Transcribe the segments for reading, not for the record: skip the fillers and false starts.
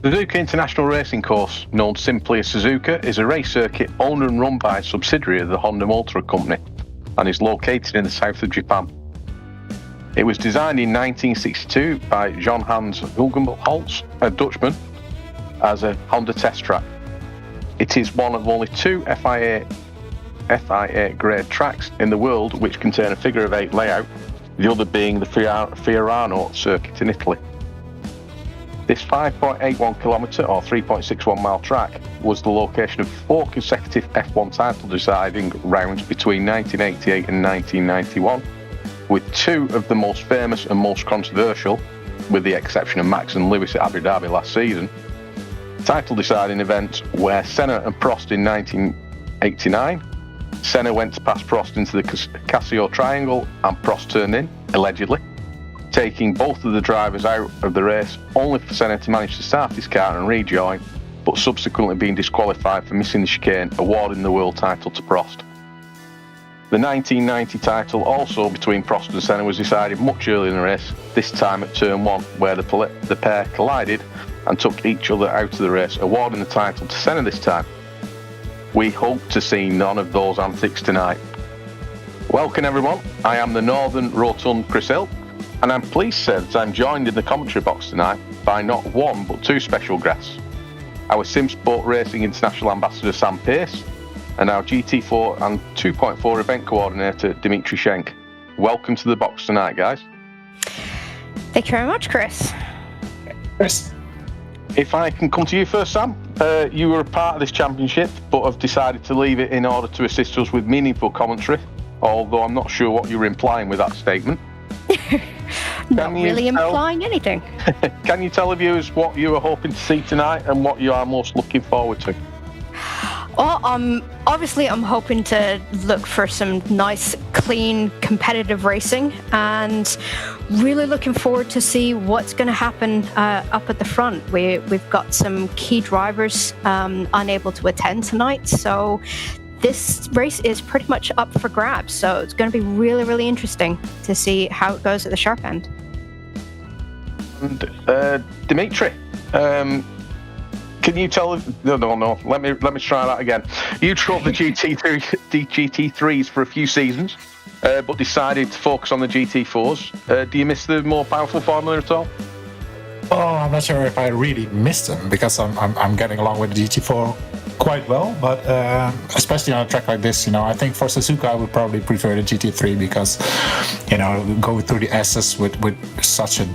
Suzuka International Racing Course, known simply as Suzuka, is a race circuit owned and run by a subsidiary of the Honda Motor Company and is located in the south of Japan. It was designed in 1962 by Johannes Hugenholtz, a Dutchman, as a Honda test track. It is one of only two FIA grade tracks in the world which contain a figure of 8 layout, the other being the Fiorano circuit in Italy. This 5.81 kilometre or 3.61 mile track was the location of 4 consecutive F1 title deciding rounds between 1988 and 1991, with 2 of the most famous and most controversial, with the exception of Max and Lewis at Abu Dhabi last season, title deciding events where Senna and Prost in 1989. Senna went to pass Prost into the Casio Triangle and Prost turned in, allegedly, taking both of the drivers out of the race, only for Senna to manage to start his car and rejoin, but subsequently being disqualified for missing the chicane, awarding the world title to Prost. The 1990 title, also between Prost and Senna, was decided much earlier in the race, this time at turn 1, where the pair collided and took each other out of the race, awarding the title to Senna this time. We hope to see none of those antics tonight. Welcome everyone, I am the Northern Rotund Chris Hill, and I'm pleased to say that I'm joined in the commentary box tonight by not one but 2 special guests. Our Simsport Racing International Ambassador Sam Pearce and our GT4 and 2.4 event coordinator Dimitri Schenk. Welcome to the box tonight, guys. Thank you very much, Chris. If I can come to you first, Sam. You were a part of this championship but have decided to leave it in order to assist us with meaningful commentary, although I'm not sure what you're implying with that statement. Not really implying anything. Can you tell the viewers what you are hoping to see tonight and what you are most looking forward to? Well, obviously I'm hoping to look for some nice, clean, competitive racing, and really looking forward to see what's going to happen up at the front. We've got some key drivers unable to attend tonight, so this race is pretty much up for grabs, so it's going to be really, really interesting to see how it goes at the sharp end. And Dimitri, can you tell? No. Let me try that again. You drove the GT3s for a few seasons, but decided to focus on the GT4s. Do you miss the more powerful formula at all? Oh, I'm not sure if I really missed them, because I'm getting along with the GT4 quite well, but especially on a track like this, I think for Suzuka I would probably prefer the GT3, because go through the S's with such a high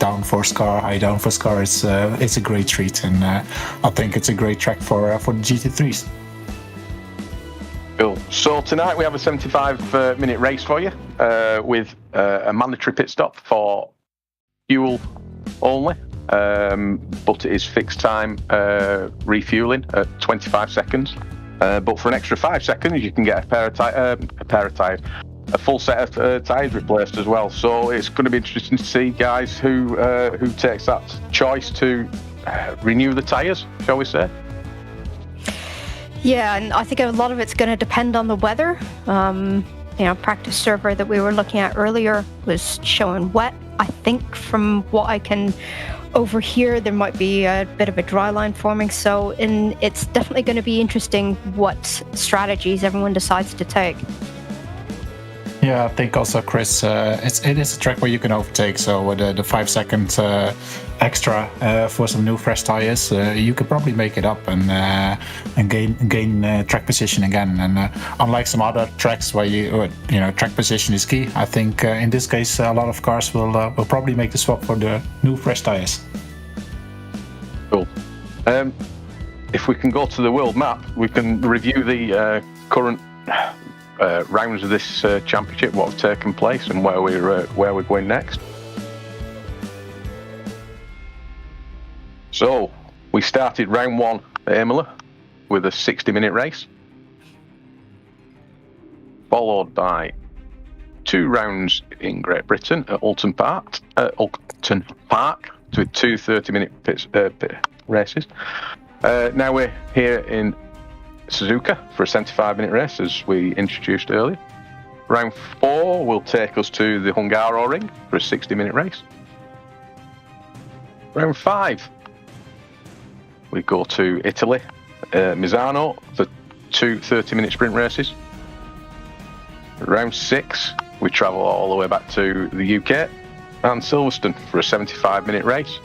downforce car, it's a great treat, and I think it's a great track for the GT3s. Cool. So tonight we have a 75-minute race for you with a mandatory pit stop for fuel only. But it is fixed time refueling at 25 seconds. But for an extra 5 seconds, you can get a full set of tyres replaced as well. So it's going to be interesting to see guys who takes that choice to renew the tyres, shall we say? Yeah, and I think a lot of it's going to depend on the weather. Practice server that we were looking at earlier was showing wet. I think from what I can overhear, there might be a bit of a dry line forming, so it's definitely going to be interesting what strategies everyone decides to take. Yeah, I think also, Chris, it is a track where you can overtake, so with the 5 second extra for some new fresh tires, you could probably make it up and gain track position again. And unlike some other tracks where track position is key, I think in this case a lot of cars will probably make the swap for the new fresh tires. Cool. If we can go to the world map, we can review the current rounds of this championship, what have taken place, and where we're going next. So we started round 1 at Imola with a 60-minute race, followed by 2 rounds in Great Britain at Oulton Park with 2 30-minute pit races. Now we're here in Suzuka for a 75-minute race, as we introduced earlier. Round 4 will take us to the Hungaroring for a 60-minute race. Round 5 we go to Italy, Misano for 2 30-minute sprint races. Round 6, we travel all the way back to the UK and Silverstone for a 75-minute race.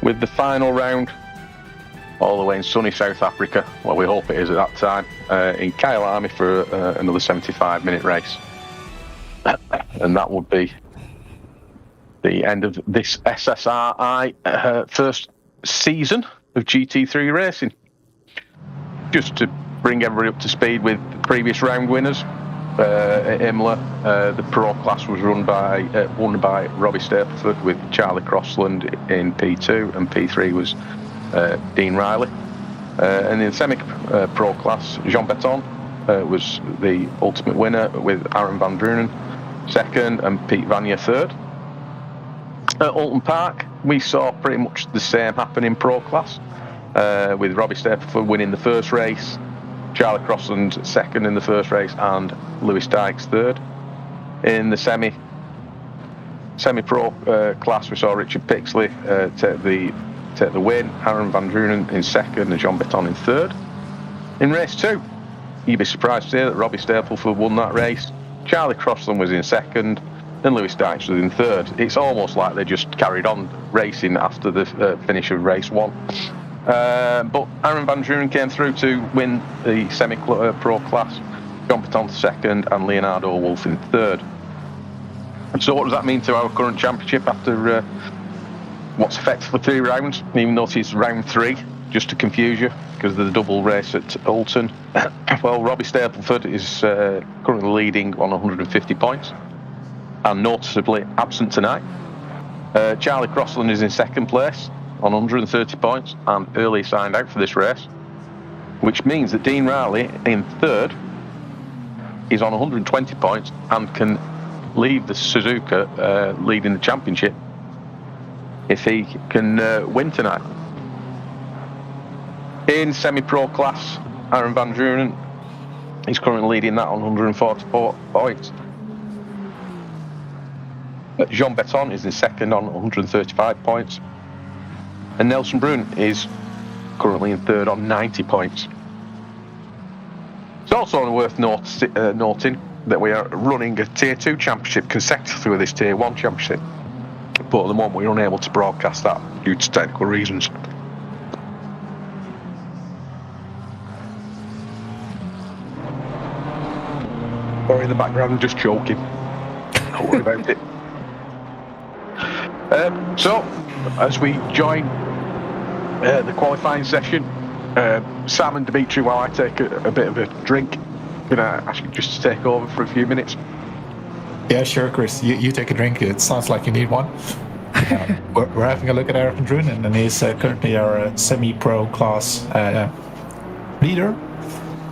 With the final round all the way in sunny South Africa, well, we hope it is at that time, in Kyalami for another 75-minute race. And that would be the end of this SSRi first season of GT3 racing. Just to bring everybody up to speed with the previous round winners, at Imola, the pro class was won by Robbie Stapleford with Charlie Crossland in P2, and P3 was Dean Riley. And in the semi-pro class, Jean Beton was the ultimate winner with Aaron Van Drunen second and Pete Vanya third. At Oulton Park, we saw pretty much the same happen in pro class, with Robbie Stapleford winning the first race, Charlie Crossland second in the first race, and Lewis Dykes third. In the semi-pro class, we saw Richard Pixley take the win, Aaron Van Drunen in second and Jean Beton in third. In race 2, you'd be surprised to hear that Robbie Stapleford won that race, Charlie Crossland was in second, and Lewis Dykes was in third. It's almost like they just carried on racing after the finish of race 1. But Aaron Van Drunen came through to win the semi-pro class, Jean Beton second, and Leonardo Wolf in third. And so what does that mean to our current championship after what's effectively 3 rounds? Even though it's round 3, just to confuse you, because of the double race at Oulton. Well, Robbie Stapleford is currently leading on 150 points, and noticeably absent tonight. Charlie Crossland is in second place on 130 points and early signed out for this race, which means that Dean Riley in third is on 120 points and can leave the Suzuka leading the championship if he can win tonight. In semi-pro class, Aaron Van Drunen is currently leading that on 144 points. Jean Beton is in second on 135 points. And Nelson Brun is currently in third on 90 points. It's also worth noting that we are running a Tier 2 championship consecutively with this Tier 1 championship. But at the moment we're unable to broadcast that due to technical reasons. Or in the background, just choking. Don't worry about it. So, as we join the qualifying session, Sam and Dimitri, while I take a bit of a drink, can I ask you just to take over for a few minutes? Yeah, sure, Chris. You take a drink. It sounds like you need one. We're having a look at Aaron Van Drunen, and he's currently our semi-pro class leader.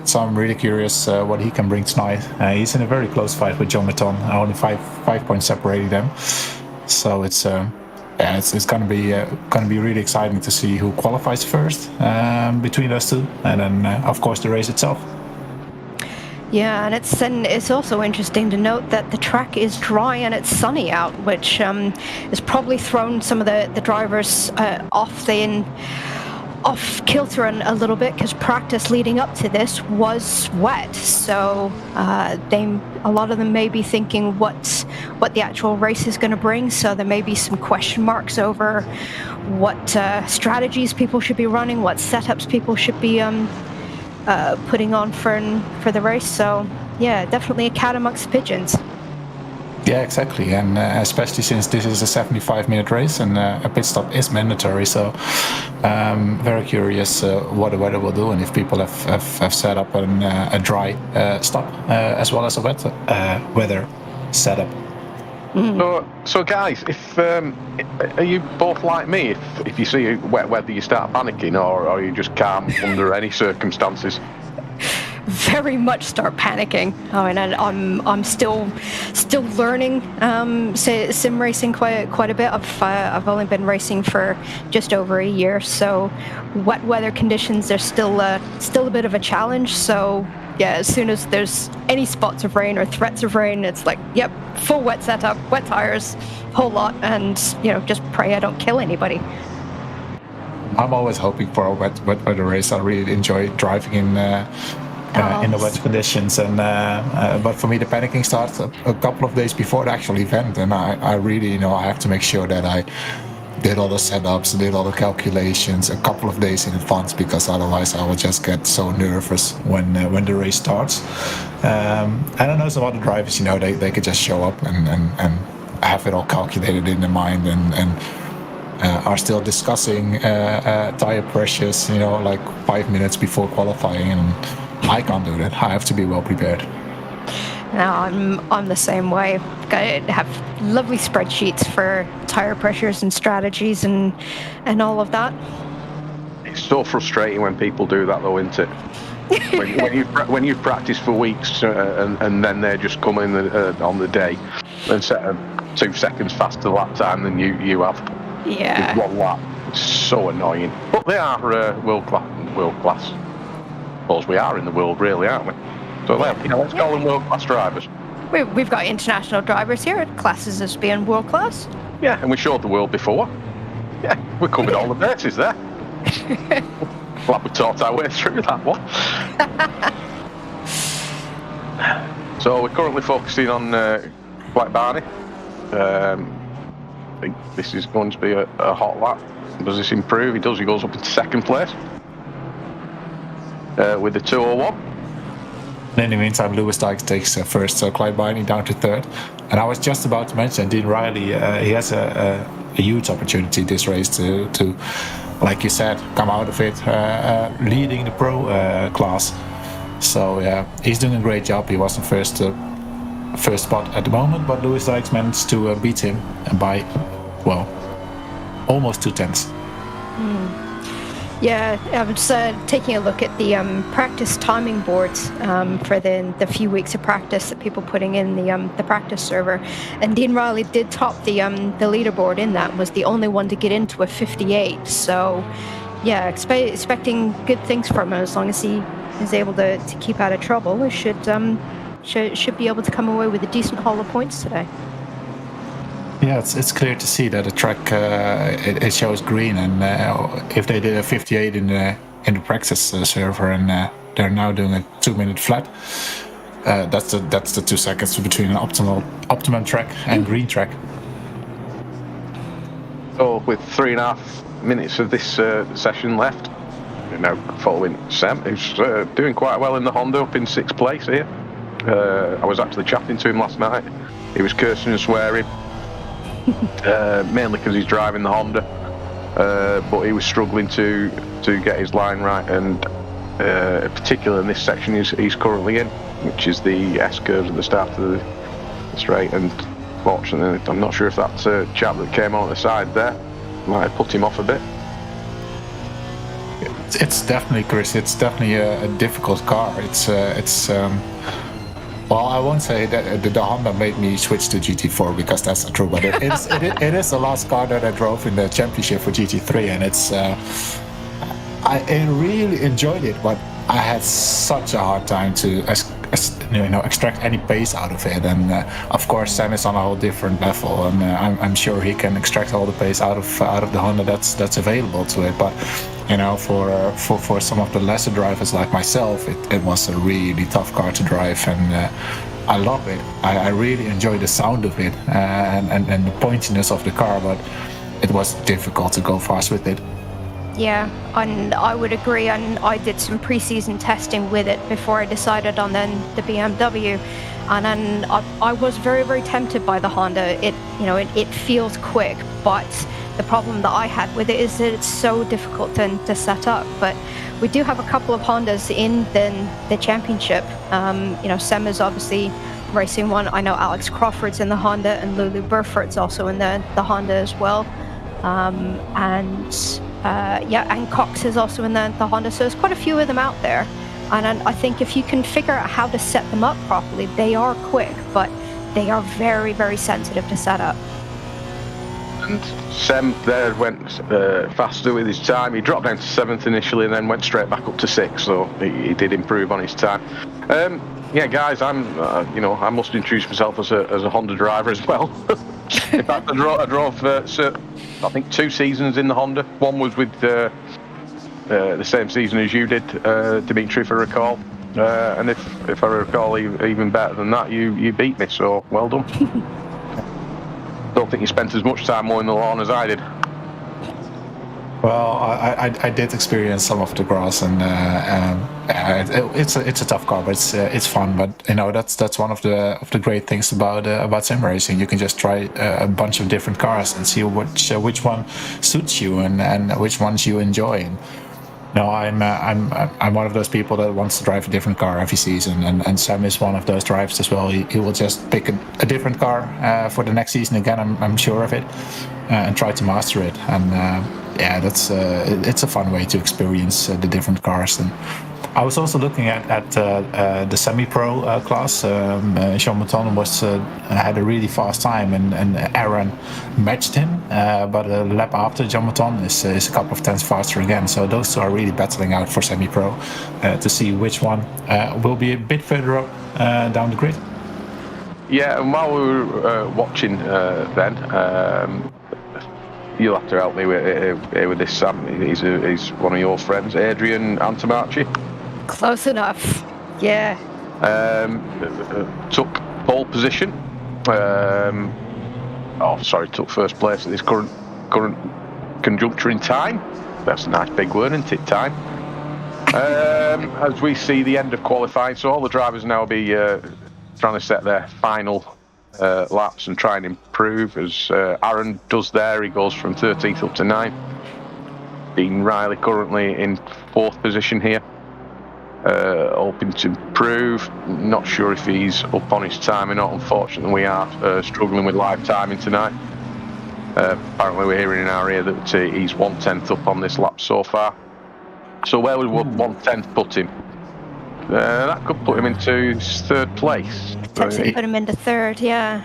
So I'm really curious what he can bring tonight. He's in a very close fight with Jean Beton, only five points separating them. So it's gonna be really exciting to see who qualifies first between those two, and then of course the race itself. Yeah, and it's also interesting to note that the track is dry and it's sunny out, which has probably thrown some of the drivers off kilter a little bit, because practice leading up to this was wet. So a lot of them may be thinking what the actual race is going to bring. So there may be some question marks over what strategies people should be running, what setups people should be putting on for the race. So yeah, definitely a cat amongst pigeons. Yeah, exactly, and especially since this is a 75-minute race and a pit stop is mandatory. So very curious what the weather will do, and if people have set up a dry stop as well as a wet weather setup. So guys, if are you both like me? If you see wet weather, you start panicking, or are you just calm under any circumstances? Very much start panicking. I mean, I'm still learning sim racing quite a bit. I've only been racing for just over a year, so wet weather conditions are still a bit of a challenge. So yeah, as soon as there's any spots of rain or threats of rain, it's like, yep, full wet setup, wet tires, whole lot, and just pray I don't kill anybody. I'm always hoping for a wet weather race. I really enjoy driving in the wet conditions, and but for me the panicking starts a couple of days before the actual event, and I really I have to make sure that I did all the setups, did all the calculations a couple of days in advance, because otherwise I will just get so nervous when the race starts. And I know some other drivers, they could just show up and have it all calculated in their mind, and are still discussing tire pressures, like 5 minutes before qualifying, and I can't do that. I have to be well prepared. No, I'm the same way. I have lovely spreadsheets for tire pressures and strategies and all of that. It's so frustrating when people do that, though, isn't it? when you've practiced for weeks and then they're just coming on the day and set a 2 seconds faster lap time than you have. Yeah. With 1 lap. It's so annoying. But they are world class. I suppose we are in the world, really, aren't we? So let's call them world class drivers. We've got international drivers here at classes as being world class. Yeah, and we showed the world before. Yeah, we covered all the bases there. Glad we talked our way through that one. So we're currently focusing on Black Barney. I think this is going to be a hot lap. Does this improve? He does. He goes up into 2nd place with the 201. And in the meantime, Lewis Dykes takes first, so Clyde Barney down to 3rd. And I was just about to mention Dean Riley. He has a huge opportunity this race to, like you said, come out of it leading the pro class. So yeah, he's doing a great job. He was in first spot at the moment, but Lewis Dykes managed to beat him by, well, almost 2/10. Yeah, I was taking a look at the practice timing boards for the few weeks of practice that people putting in the practice server, and Dean Riley did top the leaderboard in that, was the only one to get into a 58. So yeah, expecting good things from him as long as he is able to keep out of trouble. He should be able to come away with a decent haul of points today. Yeah, it's clear to see that the track it shows green, and if they did a 58 in the practice server, and they're now doing a 2-minute flat, that's the 2 seconds between an optimum track and green track. So with 3.5 minutes of this session left, following Sam, who's doing quite well in the Honda, up in 6th place here. I was actually chatting to him last night. He was cursing and swearing. Mainly because he's driving the Honda, but he was struggling to get his line right, and particularly in this section he's currently in, which is the S curve at the start of the straight, and fortunately I'm not sure if that chap that came on the side there might have put him off a bit. It's definitely, Chris, it's definitely a difficult car. Well, I won't say that the Honda made me switch to GT4, because that's not true, but it is the last car that I drove in the championship for GT3, and I really enjoyed it, but I had such a hard time to extract any pace out of it. And of course, Sam is on a whole different level, and I'm sure he can extract all the pace out of the Honda that's available to it. But for some of the lesser drivers like myself, it was a really tough car to drive, and I love it. I really enjoy the sound of it and the pointiness of the car, but it was difficult to go fast with it. Yeah, and I would agree, and I did some pre-season testing with it before I decided on then the BMW, and then I was very, very tempted by the Honda. It feels quick, but the problem that I had with it is that it's so difficult to set up. But we do have a couple of Hondas in the championship. Sem is obviously racing one. I know Alex Crawford's in the Honda, and Lulu Burford's also in the Honda as well. And Cox is also in the Honda, so there's quite a few of them out there. And I think if you can figure out how to set them up properly, they are quick, but they are very, very sensitive to set up. And Sem there went faster with his time. He dropped down to 7th initially, and then went straight back up to 6th, so he did improve on his time. Guys, I must introduce myself as a Honda driver as well. In fact, I drove I think 2 seasons in the Honda. One was with the same season as you did, Dimitri, if I recall. And if I recall even better than that, you beat me, so well done. Don't think you spent as much time mowing the lawn as I did. Well, I did experience some of the grass, and it's a tough car, but it's fun. But that's one of the great things about sim racing. You can just try a bunch of different cars and see which one suits you and which ones you enjoy. No, I'm one of those people that wants to drive a different car every season, and Sam is one of those drivers as well. He will just pick a different car for the next season again. I'm sure of it, and try to master it. And that's it's a fun way to experience the different cars. And I was also looking at the semi-pro class. Jean Mouton had a really fast time, and Aaron matched him, but a lap after Jean Mouton is a couple of tenths faster again. So those two are really battling out for semi-pro to see which one will be a bit further up down the grid. Yeah, and while we were watching then, you'll have to help me with this, Sam. He's one of your friends, Adrian Antomarchi. Close enough. Yeah. Took pole position. Took first place at this current conjuncture in time. That's a nice big word, isn't it? Time. As we see the end of qualifying, so all the drivers now be trying to set their final laps and try and improve. As Aaron does there, he goes from 13th up to 9th. Dean Riley currently in 4th position here. Hoping to improve. Not sure if he's up on his time or not. Unfortunately, we are struggling with live timing tonight. Apparently, we're hearing in our ear that he's 1/10 up on this lap so far. So where would 1/10 put him? That could put him into 3rd place. Potentially put him into 3rd, yeah.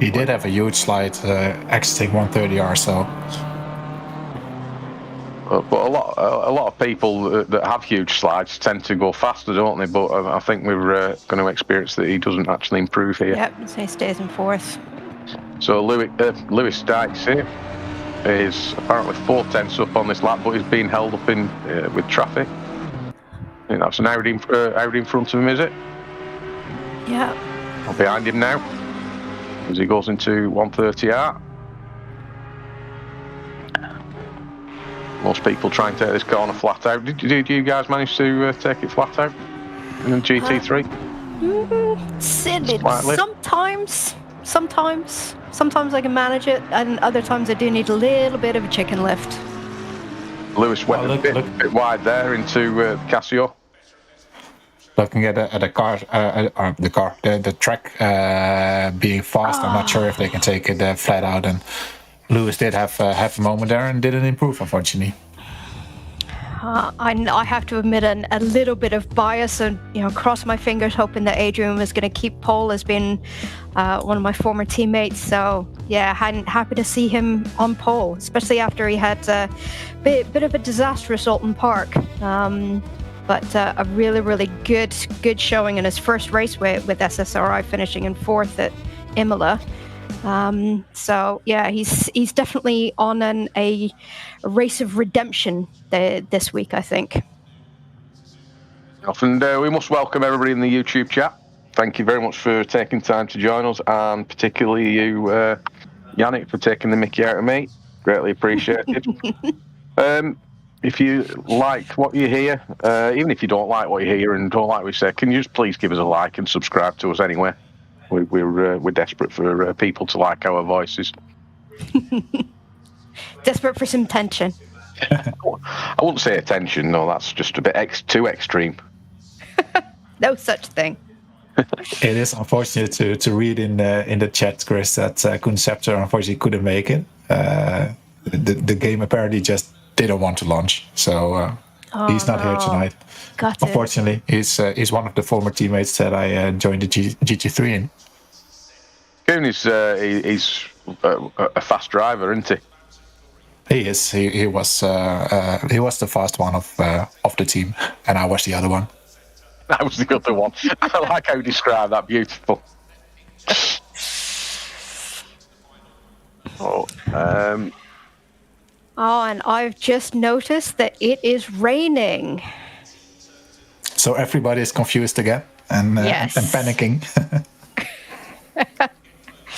He did have a huge slide exiting 130R, so. But a lot of people that have huge slides tend to go faster, don't they? But I think we're going to experience that he doesn't actually improve here. Yep, so he stays in 4th. So Lewis Dykes here is apparently 4/10 up on this lap, but he's being held up in with traffic. I think that's an Audi in front of him, is it? Yeah. Or behind him now, as he goes into 130R. Most people try and take this corner flat out. Did you guys manage to take it flat out in the GT3? Sometimes I can manage it, and other times I do need a little bit of a chicken lift. Lewis went a bit wide there into Casio. Looking at the track being fast, I'm not sure if they can take it flat out. And Lewis did have a moment there and didn't improve, unfortunately. I have to admit a little bit of bias, and cross my fingers hoping that Adrian was going to keep pole as being one of my former teammates. So yeah, happy to see him on pole, especially after he had a bit of a disastrous Oulton Park. But a really good showing in his first race with SSRi, finishing in 4th at Imola. So yeah, he's definitely on a race of redemption this week, I think. And we must welcome everybody in the YouTube chat. Thank you very much for taking time to join us, and particularly you, Yannick, for taking the mickey out of me. Greatly appreciated. If you like what you hear, even if you don't like what you hear and don't like what we say, can you just please give us a like and subscribe to us anyway? We're desperate for people to like our voices. Desperate for some tension. I wouldn't say attention. No, that's just a bit too extreme. No such thing. It is unfortunate to read in the chat, Chris, that Conceptor unfortunately couldn't make it. The game apparently just didn't want to launch, so he's not here tonight. Unfortunately, he's one of the former teammates that I joined the GT3 in. Kuhn is he's a fast driver, isn't he? He is. He was the fast one of the team, and I was the other one. I was the other one. I like how you describe that. Beautiful. Oh, and I've just noticed that it is raining. So everybody is confused again and Yes. and panicking.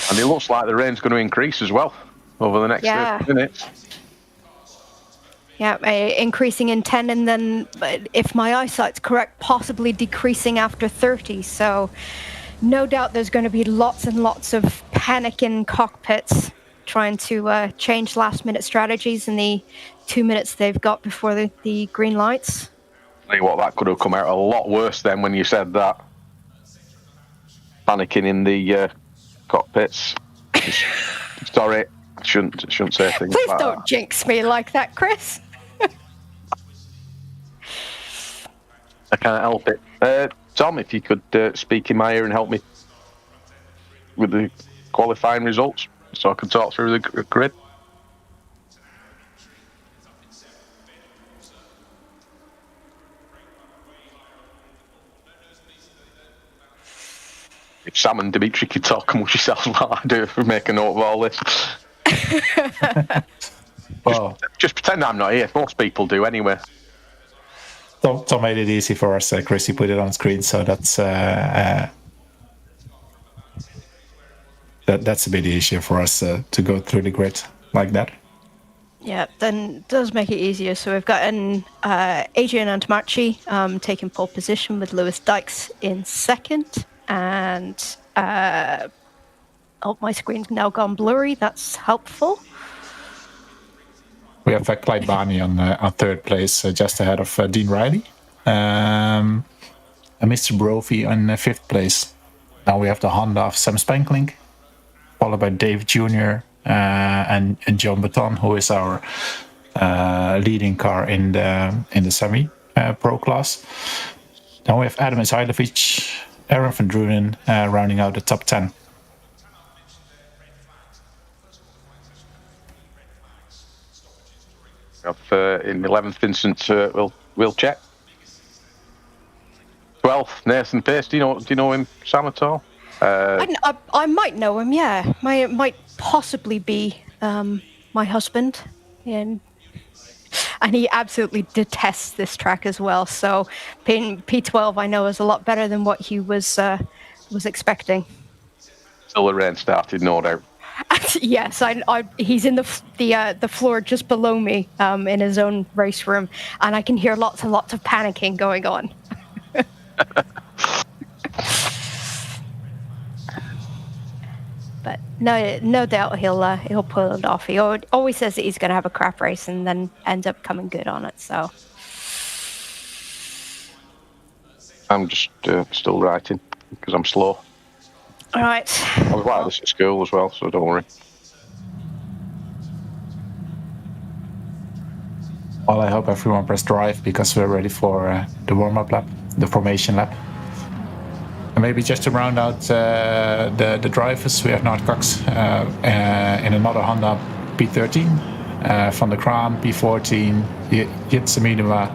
And it looks like the rain's going to increase as well over the next 30 minutes. Yeah, increasing in 10, and then, if my eyesight's correct, possibly decreasing after 30. So no doubt there's going to be lots and lots of panic in cockpits trying to change last-minute strategies in the 2 minutes they've got before the green lights. Tell you what, that could have come out a lot worse then when you said that. Panicking in the cockpits. Sorry, shouldn't say things Please like don't that. jinx me like that, Chris. I can't help it. Tom, if you could speak in my ear and help me with the qualifying results so I can talk through the grid. If Sam and Dimitri could talk amongst yourselves while I do make a note of all this. Well, just pretend I'm not here. Most people do anyway. Tom made it easy for us. Chris, he put it on screen, so that's a bit easier for us to go through the grid like that. Yeah, then it does make it easier. So we've got Adrian Antamachi taking pole position with Lewis Dykes in second. And my screen's now gone blurry. That's helpful. We have Clyde Barney on third place, just ahead of Dean Riley. And Mr. Brophy on fifth place. Now we have the Honda of Sam Spankling, followed by Dave Jr. And John Baton, who is our leading car in the semi pro class. Now we have Adam Isailovic, Aaron van Drunen rounding out the top 10. In 11th, Vincent will check. 12th, Nathan Pace. Do you know him, Sam, at all? I might know him. Yeah, might possibly be my husband, and he absolutely detests this track as well. So P12 I know is a lot better than what he was expecting. Still the rain started, no doubt. Yes, he's in the floor just below me in his own race room, and I can hear lots and lots of panicking going on. But no doubt he'll pull it off. He always says that he's going to have a crap race and then ends up coming good on it. So I'm just still writing because I'm slow. all right. I was like this at school as well, so don't worry. Well, I hope everyone pressed drive because we're ready for the warm-up lap, the formation lap. And maybe just to round out the drivers, we have Nart Cox in another Honda P13, Van der Kraan P14, Jitse Miedema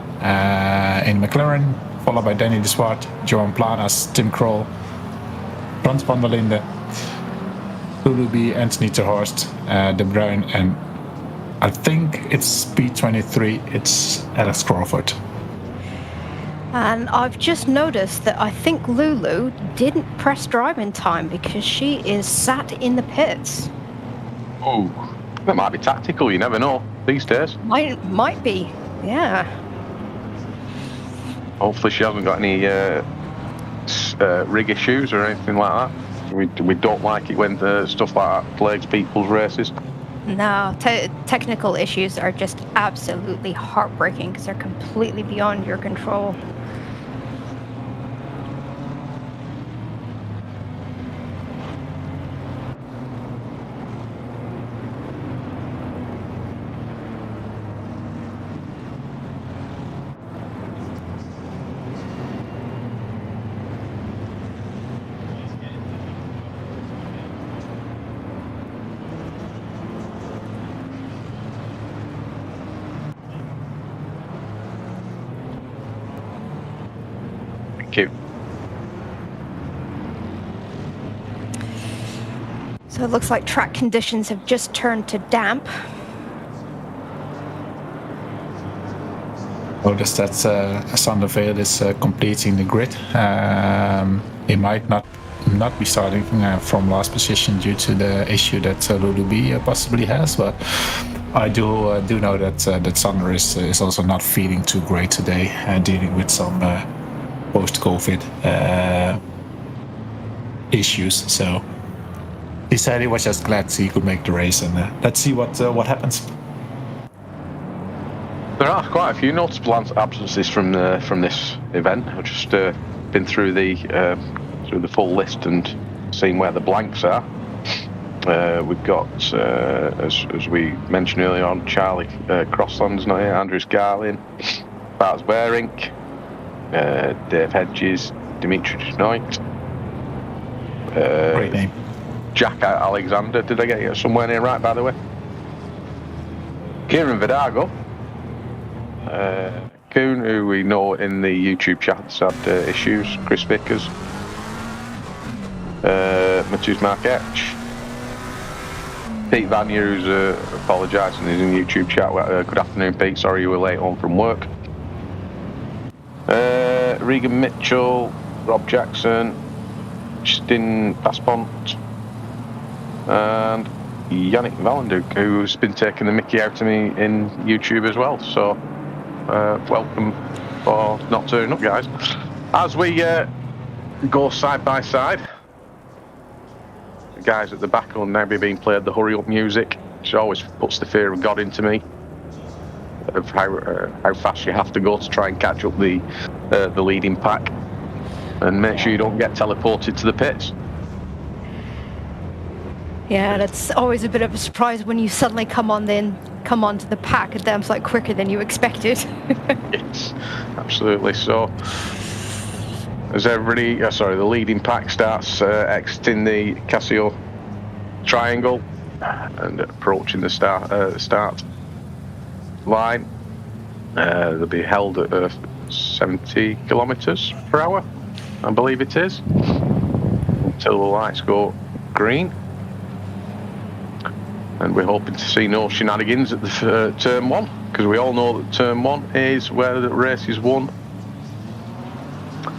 in McLaren, followed by Danny de Swart, Johan Planas, Tim Kroll, Frans van der Linde, Lulubi, Anthony Terhorst, De Bruyn, and I think it's P23, it's Alex Crawford. And I've just noticed that I think Lulu didn't press drive in time because she is sat in the pits. Oh, that might be tactical. You never know these days. Might be, yeah. Hopefully, she hasn't got any rig issues or anything like that. We don't like it when stuff like that plagues people's races. No, technical issues are just absolutely heartbreaking because they're completely beyond your control. So it looks like track conditions have just turned to damp. Notice that Sander Veil is completing the grid. He might not be starting from last position due to the issue that Lulu B possibly has, but I do know that Sander is also not feeling too great today, dealing with some post-COVID issues. So he said he was just glad he could make the race, and let's see what happens. There are quite a few notable absences from this event. I've just been through the full list and seen where the blanks are. We've got, as we mentioned earlier on, Charlie Crossland's not here, Andrews Garlin, Bart Berink, Dave Hedges, Dimitri Denoit, Great name. Jack Alexander. Did I get you somewhere near right, by the way? Kieran Vidago. Kuhn, who we know in the YouTube chat's had issues. Chris Vickers. Matheus Marquette. Pete Vanya, who's apologising, he's in the YouTube chat. Good afternoon, Pete. Sorry you were late home from work. Regan Mitchell, Rob Jackson, Justin Paspont, and Yannick Valenduc, who's been taking the mickey out of me in YouTube as well. So, welcome for not turning up, guys. As we go side by side, the guys at the back will now be being played the hurry up music, which always puts the fear of God into me, of how fast you have to go to try and catch up the leading pack, and make sure you don't get teleported to the pits. Yeah, that's always a bit of a surprise when you suddenly come onto the pack, and damn like quicker than you expected. Yes, absolutely. So, as everybody, the leading pack starts exiting the Casio triangle and approaching the start line. They'll be held at 70 kilometres per hour, I believe it is, until the lights go green. And we're hoping to see no shenanigans at the turn one, because we all know that turn one is where the race is won.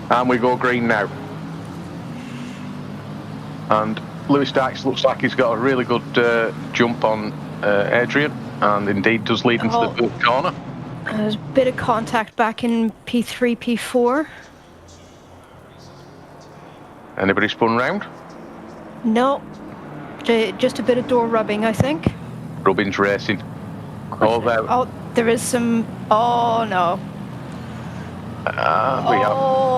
And we go green now. And Lewis Dykes looks like he's got a really good jump on Adrian, and indeed does lead into the third corner. There's a bit of contact back in P3, P4. Anybody spun round? No. Just a bit of door rubbing, I think. Rubbin's racing. There is some. Oh no.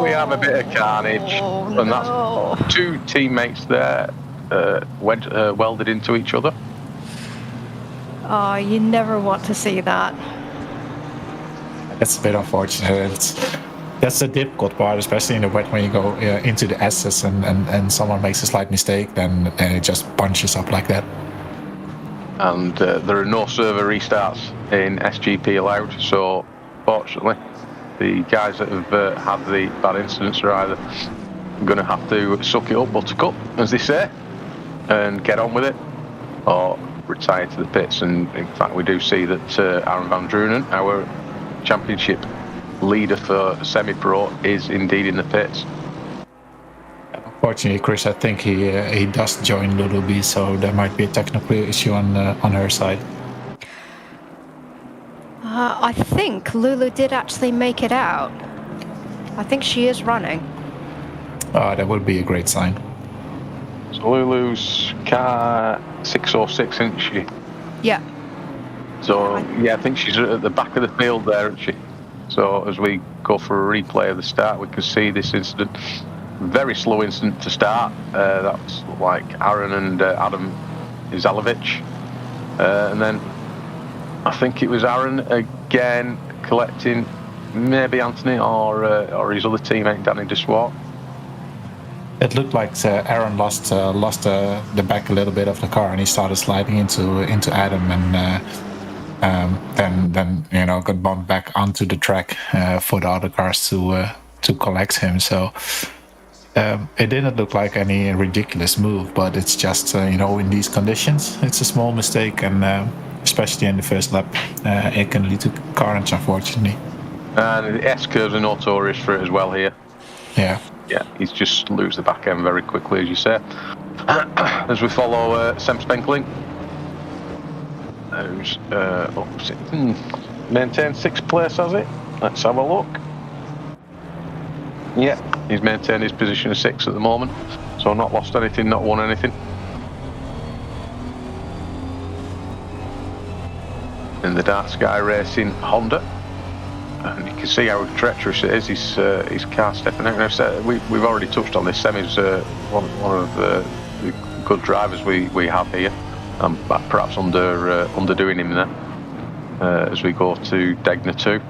We have a bit of carnage, and that's two teammates there welded into each other. Oh, you never want to see that. That's a bit unfortunate. That's the difficult part, especially in the wet, when you go into the S's and someone makes a slight mistake, then it just bunches up like that. And there are no server restarts in SGP allowed, so fortunately the guys that have had the bad incidents are either going to have to suck it up, buttercup, as they say, and get on with it, or retire to the pits. And in fact, we do see that Aaron Van Drunen, our championship leader for semi-pro, is indeed in the pits. Unfortunately, Chris, I think he does join Lulu B, so there might be a technical issue on her side. I think Lulu did actually make it out. I think she is running. That would be a great sign. So Lulu's car 606, isn't she? Yeah. So yeah, I think she's at the back of the field there, isn't she? So as we go for a replay of the start, we can see this incident. Very slow incident to start. That's like Aaron and Adam Izalovic. And then I think it was Aaron again collecting maybe Anthony or his other teammate Danny Deswart. It looked like Aaron lost the back a little bit of the car, and he started sliding into Adam, and then got bumped back onto the track for the other cars to collect him. So It didn't look like any ridiculous move, but it's just, in these conditions, it's a small mistake, and especially in the first lap, it can lead to carnage, unfortunately. And the S-curves are notorious for it as well here. Yeah. Yeah, he's just lose the back end very quickly, as you say. As we follow Sem Spenkling, who's maintained 6th place, has it? Let's have a look. Yeah, he's maintained his position of 6 at the moment, so not lost anything, not won anything. In the Dark Sky Racing Honda, and you can see how treacherous it is. His car stepping out. Now, we've already touched on this. Sem is one of the good drivers we have here, and perhaps underdoing him there as we go to Degner 2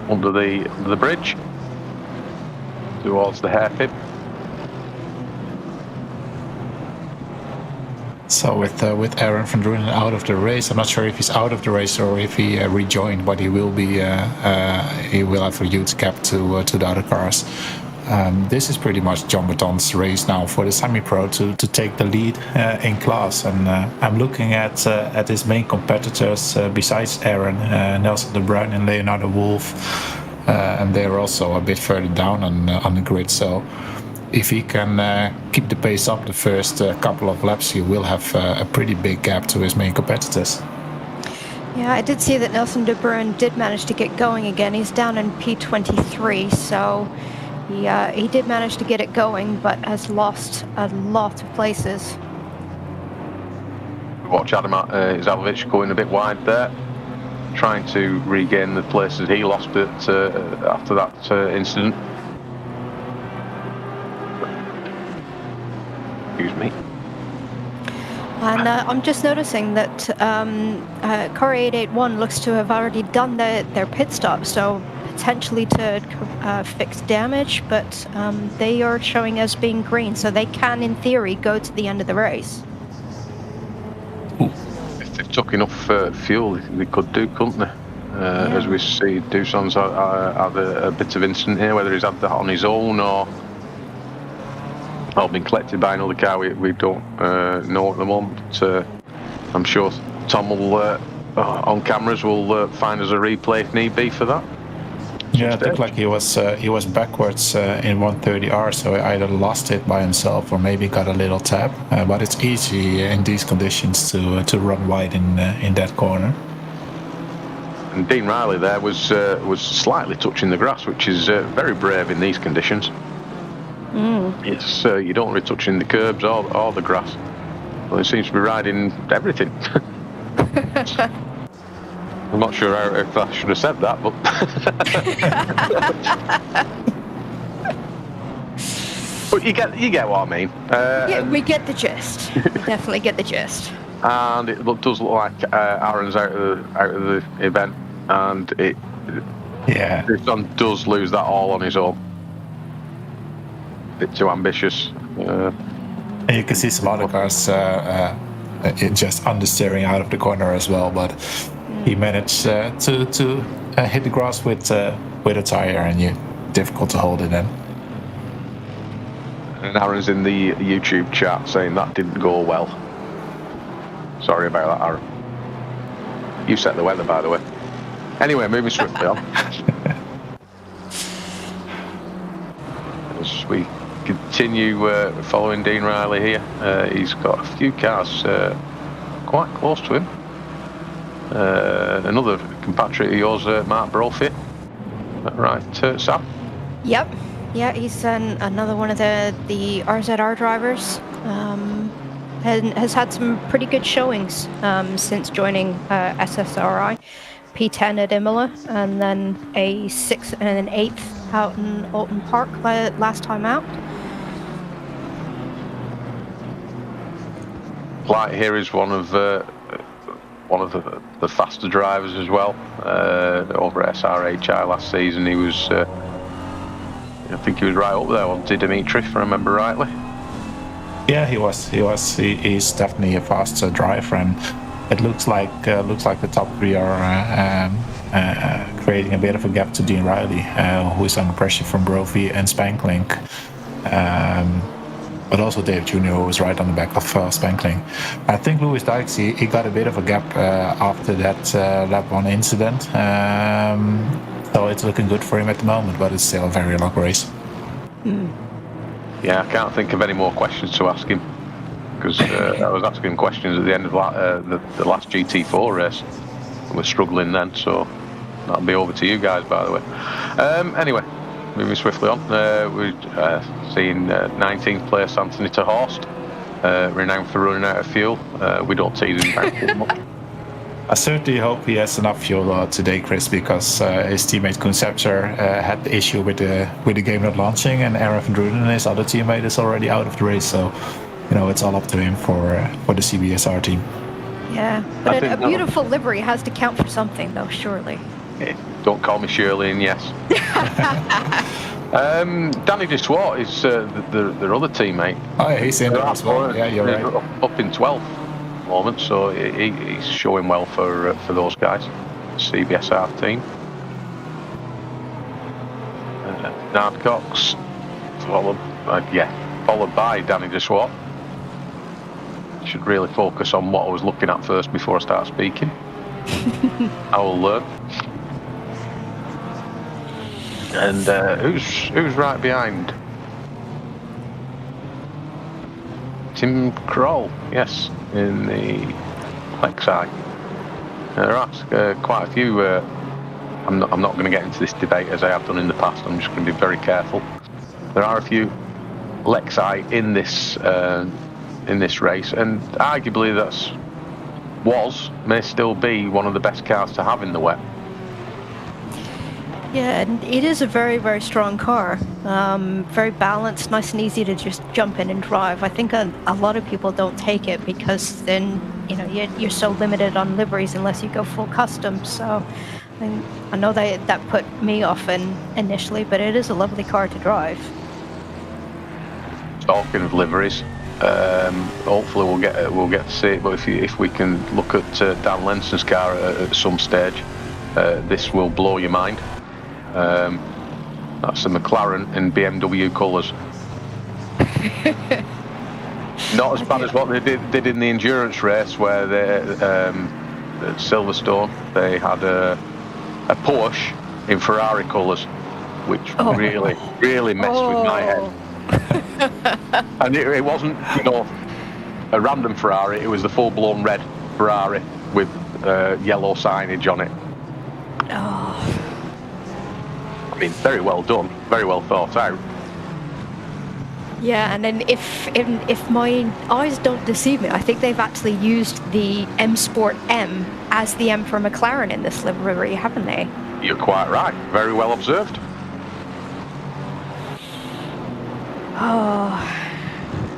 under the bridge towards the hairpin. So with Aaron van Drunen out of the race, I'm not sure if he's out of the race or if he rejoined, but he will be. He will have a huge gap to the other cars. This is pretty much John Button's race now for the semi-pro to take the lead in class. And I'm looking at his main competitors besides Aaron, Nelson de Bruin and Leonardo Wolf, and they're also a bit further down on the grid. So if he can keep the pace up the first couple of laps, he will have a pretty big gap to his main competitors. Yeah, I did see that Nelson de Bruin did manage to get going again. He's down in P23, so he did manage to get it going, but has lost a lot of places. Watch Adam Zalovic going a bit wide there, trying to regain the places he lost after that incident. Excuse me. And I'm just noticing that Car 881 looks to have already done their pit stop, so potentially to fix damage, but they are showing as being green, so they can, in theory, go to the end of the race. If they've took enough fuel, they could do, couldn't they? As we see, Duson's had a bit of incident here, whether he's had that on his own or been collected by another car, we don't know at the moment. I'm sure Tom will, on cameras, will find us a replay if need be for that. Yeah, it looked like he was backwards in 130R, so he either lost it by himself or maybe got a little tap. But it's easy in these conditions to run wide in that corner. And Dean Riley there was slightly touching the grass, which is very brave in these conditions. It's you don't really touching the curbs or the grass. Well, it seems to be riding everything. I'm not sure if I should have said that, but but you get what I mean. Yeah, we get the gist. We definitely get the gist. And it does look like Aaron's out of the event, and his son does lose that all on his own. Bit too ambitious. And you can see some other cars just understeering out of the corner as well, but he managed to hit the grass with a tire, and difficult to hold it in. And Aaron's in the YouTube chat saying that didn't go well. Sorry about that, Aaron. You set the weather, by the way. Anyway, moving swiftly on. As we continue following Dean Riley here, he's got a few cars quite close to him. Another compatriot of yours, Mark Brophy. Right, Sam? Yep. Yeah, he's another one of the RZR drivers. And has had some pretty good showings since joining SSRi. P10 at Imola, and then a 6th and an 8th out in Oulton Park last time out. Light here is one of the faster drivers as well. Over at SRHI last season, he was, I think he was right up there, wasn't he, Dimitri, if I remember rightly? Yeah, he was. He's definitely a faster driver, and it looks like the top three are creating a bit of a gap to Dean Riley, who is under pressure from Brophy and Spankling. But also Dave Jr., who was right on the back of Spankling. I think Louis Dykes, he got a bit of a gap after that lap 1 incident. So it's looking good for him at the moment, but it's still a very long race. Yeah, I can't think of any more questions to ask him, because I was asking him questions at the end of the last GT4 race. I was struggling then, so that'll be over to you guys, by the way. Anyway, moving swiftly on, we're seeing 19th place Anthony Terhorst, renowned for running out of fuel. We don't tease him down too much. I certainly hope he has enough fuel today, Chris, because his teammate Conceptor had the issue with the game not launching, and Aaron van Druden, his other teammate, is already out of the race. So, it's all up to him for the CBSR team. Yeah, but a beautiful livery has to count for something, though, surely. Don't call me Shirley, and yes. Danny de Swart is their other teammate. Oh, yeah, he's in there as well. Yeah, you're right. Up in 12th moment, so he's showing well for those guys. CBSR team. Nardcox followed by Danny de Swart. Should really focus on what I was looking at first before I start speaking. I will learn. And who's right behind? Tim Kroll, yes, in the Lexi. There are quite a few. I'm not going to get into this debate as I have done in the past. I'm just going to be very careful. There are a few Lexi in this race, and arguably may still be one of the best cars to have in the wet. Yeah, and it is a very, very strong car. Very balanced, nice and easy to just jump in and drive. I think a lot of people don't take it because then, you're so limited on liveries unless you go full custom. So I know that put me off initially, but it is a lovely car to drive. Talking of liveries, hopefully we'll get to see it. But if we can look at Dan Lenson's car at some stage, this will blow your mind. That's a McLaren in BMW colours. Not as bad as what they did in the endurance race where they at Silverstone they had a Porsche in Ferrari colours, which really messed with my head. And it wasn't a random Ferrari, it was the full-blown red Ferrari with yellow signage on it. I mean, very well done, very well thought out. Yeah, and then if my eyes don't deceive me, I think they've actually used the M Sport M as the M for McLaren in this livery, haven't they? You're quite right. Very well observed. Oh,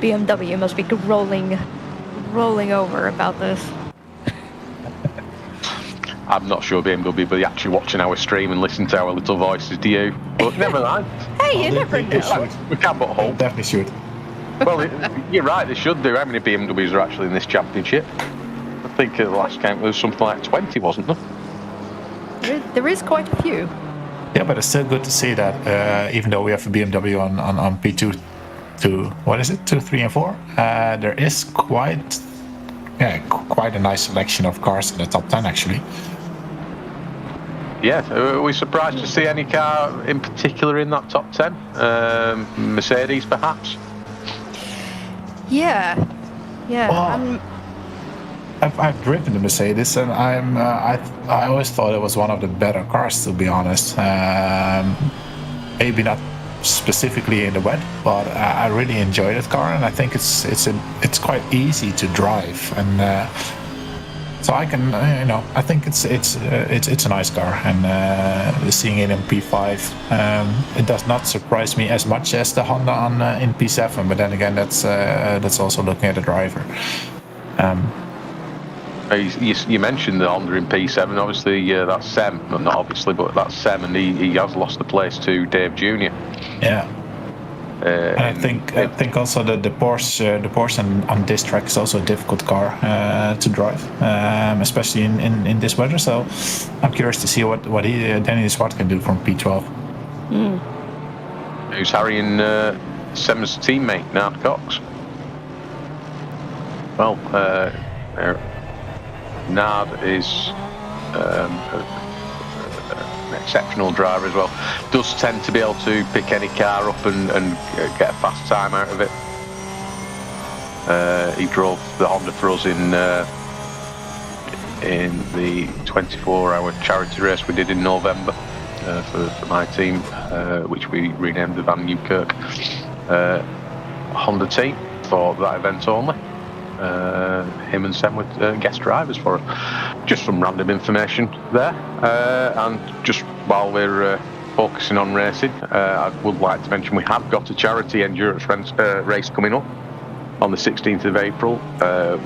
BMW must be rolling over about this. I'm not sure BMW will be actually watching our stream and listening to our little voices, do you? But never mind. Hey, you never know. We can't but hope. Definitely should. Well, you're right, they should do. How many BMWs are actually in this championship? I think at the last count there was something like 20, wasn't there? There is quite a few. Yeah, but it's still good to see that even though we have a BMW on P2 to, what is it, 2, 3 and 4, there is quite a nice selection of cars in the top 10 actually. Yeah, are we surprised to see any car in particular in that top 10? Mercedes, perhaps? Yeah. Well, I've driven the Mercedes, and I always thought it was one of the better cars, to be honest. Maybe not specifically in the wet, but I really enjoy that car, and I think it's quite easy to drive, and so I can, I think it's a nice car, and seeing it in P5, it does not surprise me as much as the Honda in P7. But then again, that's also looking at the driver. You mentioned the Honda in P7. Obviously, that's Sem. Not obviously, but that's Sem, and he has lost the place to Dave Jr. Yeah. And I think also the Porsche on this track is also a difficult car to drive, especially in this weather. So I'm curious to see what Danny de Swart can do from P12. Who's harrying Sem's teammate, Nard Cox. Well, Nard is an exceptional driver as well. Does tend to be able to pick any car up and get a fast time out of it. He drove the Honda for us in the 24-hour charity race we did in November for my team, which we renamed the Van Newkirk Honda team for that event only. Him and Sam were guest drivers for us. Just some random information there. And just while we're focusing on racing, I would like to mention we have got a charity endurance race coming up on the 16th of April,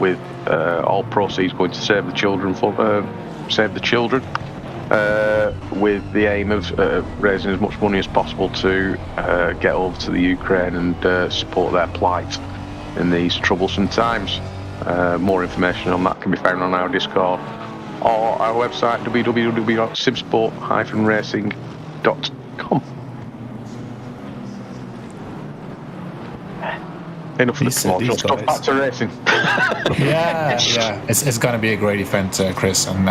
with all proceeds going to Save the Children, with the aim of raising as much money as possible to get over to the Ukraine and support their plight in these troublesome times. More information on that can be found on our Discord or our website www.simsport-racing.com. Enough of the commercial stuff, back to racing. yeah. It's going to be a great event, Chris, and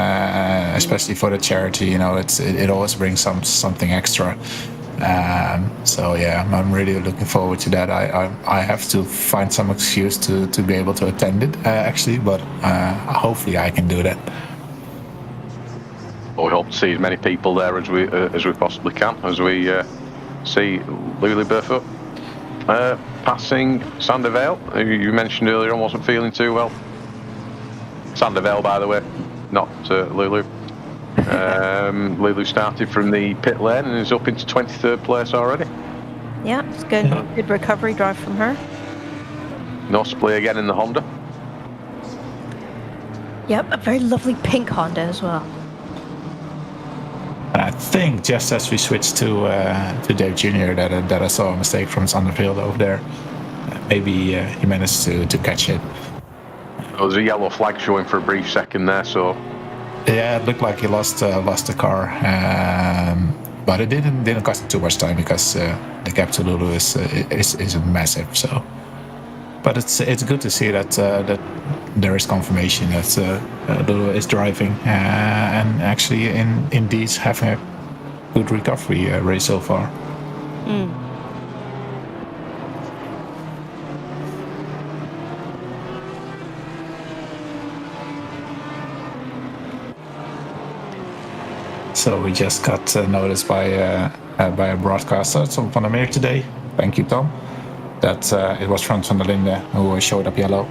especially for the charity. You know, it always brings something extra. So yeah, I'm really looking forward to that. I have to find some excuse to be able to attend it actually, but hopefully I can do that. Well, we hope to see as many people there as we possibly can as we see Lulu Burfoot passing Sandervale, who you mentioned earlier on wasn't feeling too well. Sandervale, by the way, not Lulu. Lulu started from the pit lane and is up into 23rd place already. Yeah, it's good. Good recovery drive from her. Notably again in the Honda. Yep, a very lovely pink Honda as well. And I think just as we switched to Dave Jr. that I saw a mistake from Sandervale over there. Maybe he managed to catch it. There was a yellow flag showing for a brief second there, so. Yeah, it looked like he lost the car, but it didn't cost too much time because the gap to Lulu is massive. So, but it's good to see that there is confirmation that Lulu is driving and actually indeed having a good recovery race so far. So we just got noticed by a broadcaster, Tom van der Meer today. Thank you, Tom. That it was Frans van der Linde who showed up yellow.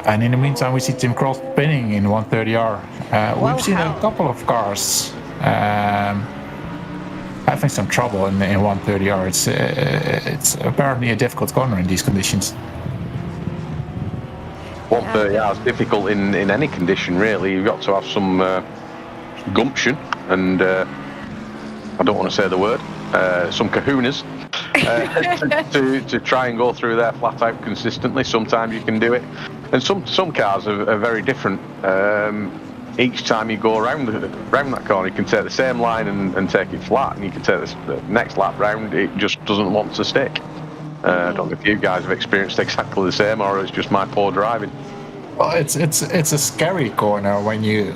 And in the meantime, we see Tim Croft spinning in 130R. We've seen a couple of cars having some trouble in 130R. It's apparently a difficult corner in these conditions. 130R is difficult in any condition, really. You've got to have some gumption and I don't want to say the word, some kahunas to try and go through there flat out consistently. Sometimes you can do it, and some cars are very different. Each time you go around that corner, you can take the same line and take it flat, and you can take the next lap round. It just doesn't want to stick. I don't know if you guys have experienced exactly the same, or it's just my poor driving. Well, it's a scary corner when you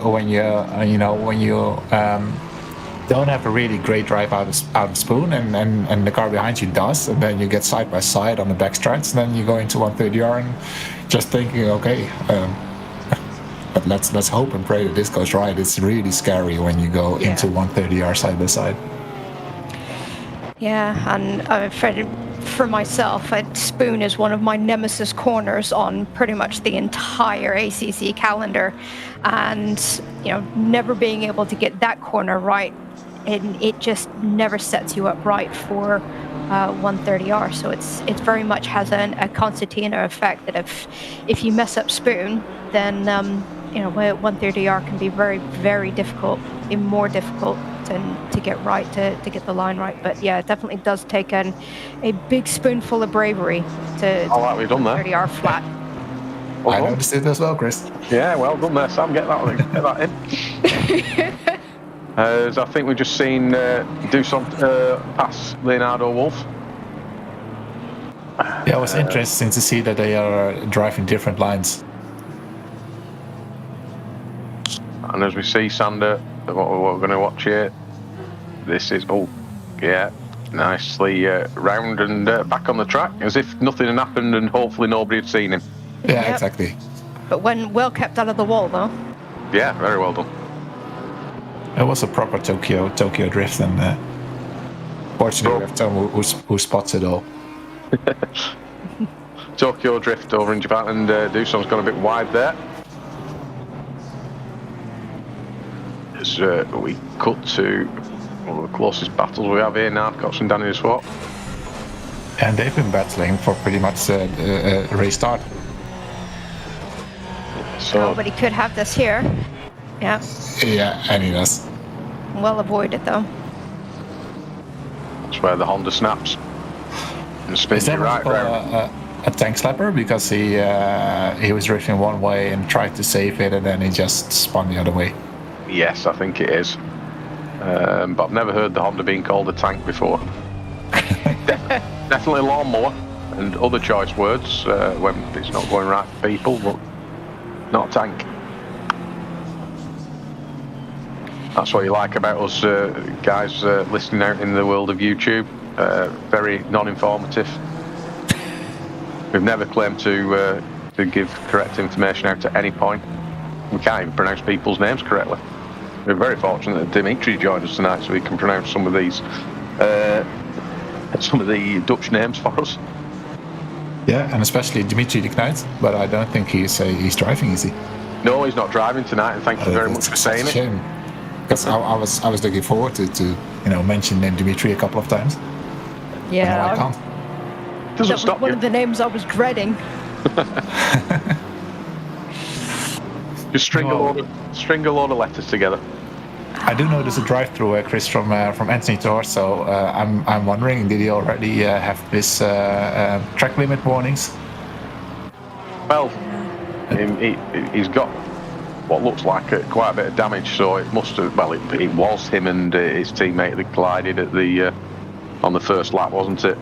don't have a really great drive out of spoon, and the car behind you does, and then you get side by side on the back straights, and then you go into 130R and just thinking, okay, but let's hope and pray that this goes right. It's really scary when you go into 130R side by side. Yeah, and I'm afraid for myself, Spoon is one of my nemesis corners on pretty much the entire ACC calendar, and never being able to get that corner right, it just never sets you up right for 130R. So it very much has a concertina effect that if you mess up Spoon, then 130R can be very, very difficult, even more difficult to get right, to get the line right. But yeah, it definitely does take a big spoonful of bravery to we've done that 130R flat. Well, I noticed it as well, Chris. Yeah, well done there, Sam. Get that in. So I think we've just seen Dusson pass Leonardo Wolf. Yeah, it was interesting to see that they are driving different lines. And as we see, Sander, what we're going to watch here, this is, nicely round and back on the track, as if nothing had happened and hopefully nobody had seen him. Yeah, Yep. exactly. But well kept out of the wall, though. Yeah, very well done. It was a proper Tokyo drift, and fortunately we have someone who spots it all. Tokyo drift over in Japan, and Doosan's gone a bit wide there. As we cut to one of the closest battles we have here now, Cox and Danny Swart. And they've been battling for pretty much the race start. So, But he could have this here. Yeah. Yeah, and he does. Well avoided, though. that's where the Honda snaps and spins Is that you right round. a tank slapper? Because he was drifting one way and tried to save it, and then he just spun the other way. Yes, I think it is. But I've never heard the Honda being called a tank before. Definitely lawnmower and other choice words when it's not going right for people, but not a tank. That's what you like about us guys listening out in the world of YouTube. Very non-informative. We've never claimed to give correct information out at any point. We can't even pronounce people's names correctly. We're very fortunate that Dimitri joined us tonight so he can pronounce some of the Dutch names for us. Yeah, and especially Dimitri de Knuit, but I don't think he's driving, is he? No, he's not driving tonight, and thank you very much for saying it. Shame. Because I was looking forward to mention Dimitri a couple of times. Yeah. But now I can't. Doesn't That was stop one you. of the names I was dreading. Just string a load of letters together. I do know there's a drive-through, Chris, from Anthony Thor. So I'm wondering, did he already have this track limit warnings? Well, he's got what looks like quite a bit of damage, so it must have. Well, it was him and his teammate that collided at the on the first lap, wasn't it?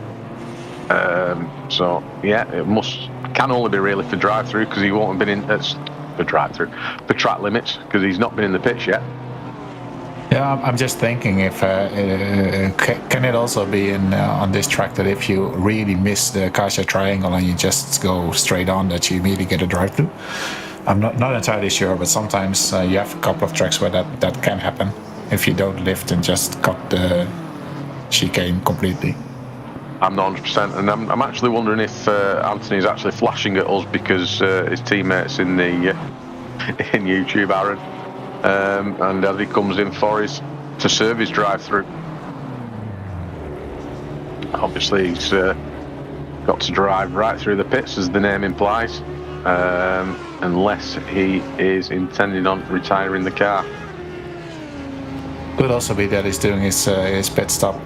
So yeah, it can only be really for drive-through because he won't have been in for drive-through for track limits because he's not been in the pits yet. Yeah, I'm just thinking if can it also be on this track that if you really miss the Kasia triangle and you just go straight on, that you immediately get a drive-through? I'm not entirely sure, but sometimes you have a couple of tracks where that can happen if you don't lift and just cut the chicane completely. I'm not 100%, and I'm actually wondering if Anthony's actually flashing at us because his teammates in the in YouTube, Aaron, and as he comes in to serve his drive-through. Obviously, he's got to drive right through the pits, as the name implies, unless he is intending on retiring the car. Could also be that he's doing his pit stop,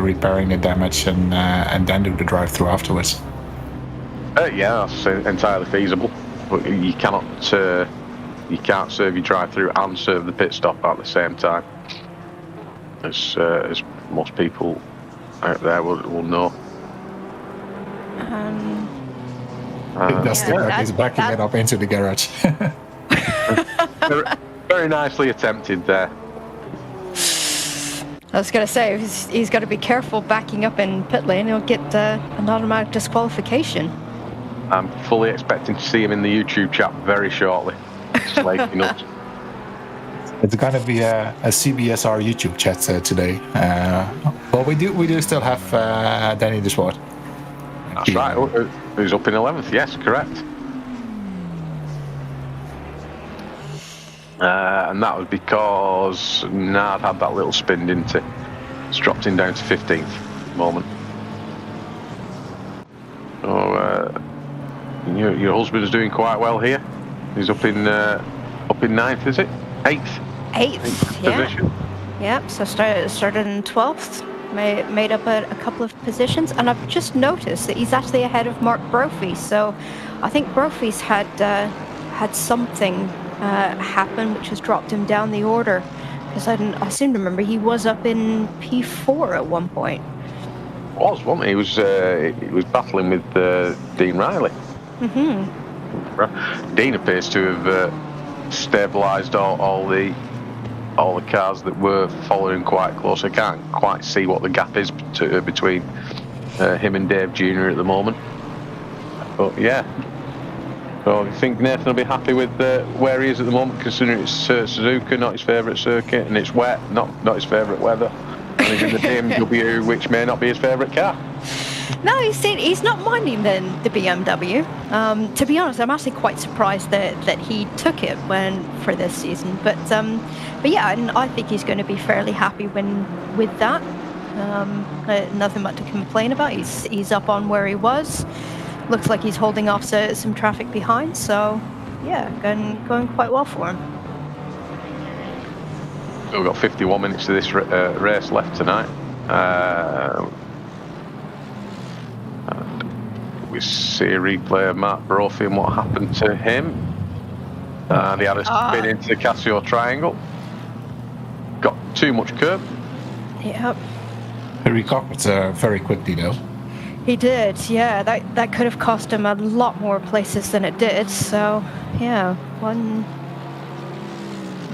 repairing the damage, and then do the drive-through afterwards. Yeah, that's entirely feasible. But you can't serve your drive-through and serve the pit stop at the same time, as most people out there will know. That's he's backing it up into the garage. very, very nicely attempted there. I was going to say, he's got to be careful backing up in pit lane. He'll get an automatic disqualification. I'm fully expecting to see him in the YouTube chat very shortly. Slaking up. It's going to be a CBSR YouTube chat today. Well, we do still have Danny de Swart. That's right. Who's up in 11th? Yes, correct. And that was because Nard had that little spin, didn't it? It's dropped him down to 15th at the moment. So your husband's doing quite well here. He's up in 9th, is it? 8th. 8th, yeah. Position. Yep, so started in 12th, made up a couple of positions, and I've just noticed that he's actually ahead of Mark Brophy. So I think Brophy's had something happen which has dropped him down the order, because I seem to remember he was up in P4 at one point. wasn't he? He was battling with Dean Riley. Dean appears to have stabilised all the cars that were following quite close. I can't quite see what the gap is between him and Dave Jr. at the moment. But yeah. So I think Nathan will be happy with where he is at the moment, considering it's Suzuka, not his favourite circuit, and it's wet, not his favourite weather. And he's in the BMW, which may not be his favourite car. No, he's not minding the BMW. To be honest, I'm actually quite surprised that he took it for this season. But yeah, and I think he's going to be fairly happy with that. Nothing much to complain about. He's up on where he was. Looks like he's holding off some traffic behind. So yeah, going quite well for him. We've got 51 minutes of this race left tonight. We see a replay of Mark Brophy and what happened to him. And he had a spin into the Casio triangle. Got too much curb. Yep. He recovered very quickly though. He did, yeah. That could have cost him a lot more places than it did. So yeah,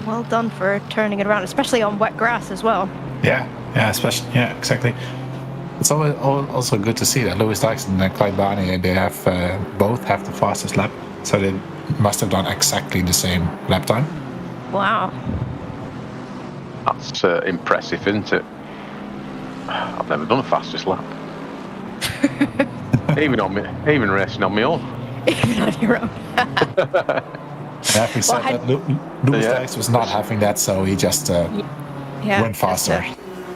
well done for turning it around, especially on wet grass as well. Yeah, exactly. It's also good to see that Lewis Dyson and Clyde Barney, they both have the fastest lap, so they must have done exactly the same lap time. Wow. That's impressive, isn't it? I've never done a fastest lap. even racing on my own. Even on your own. Having said that, Lewis Dyson was not having that, so he just went faster.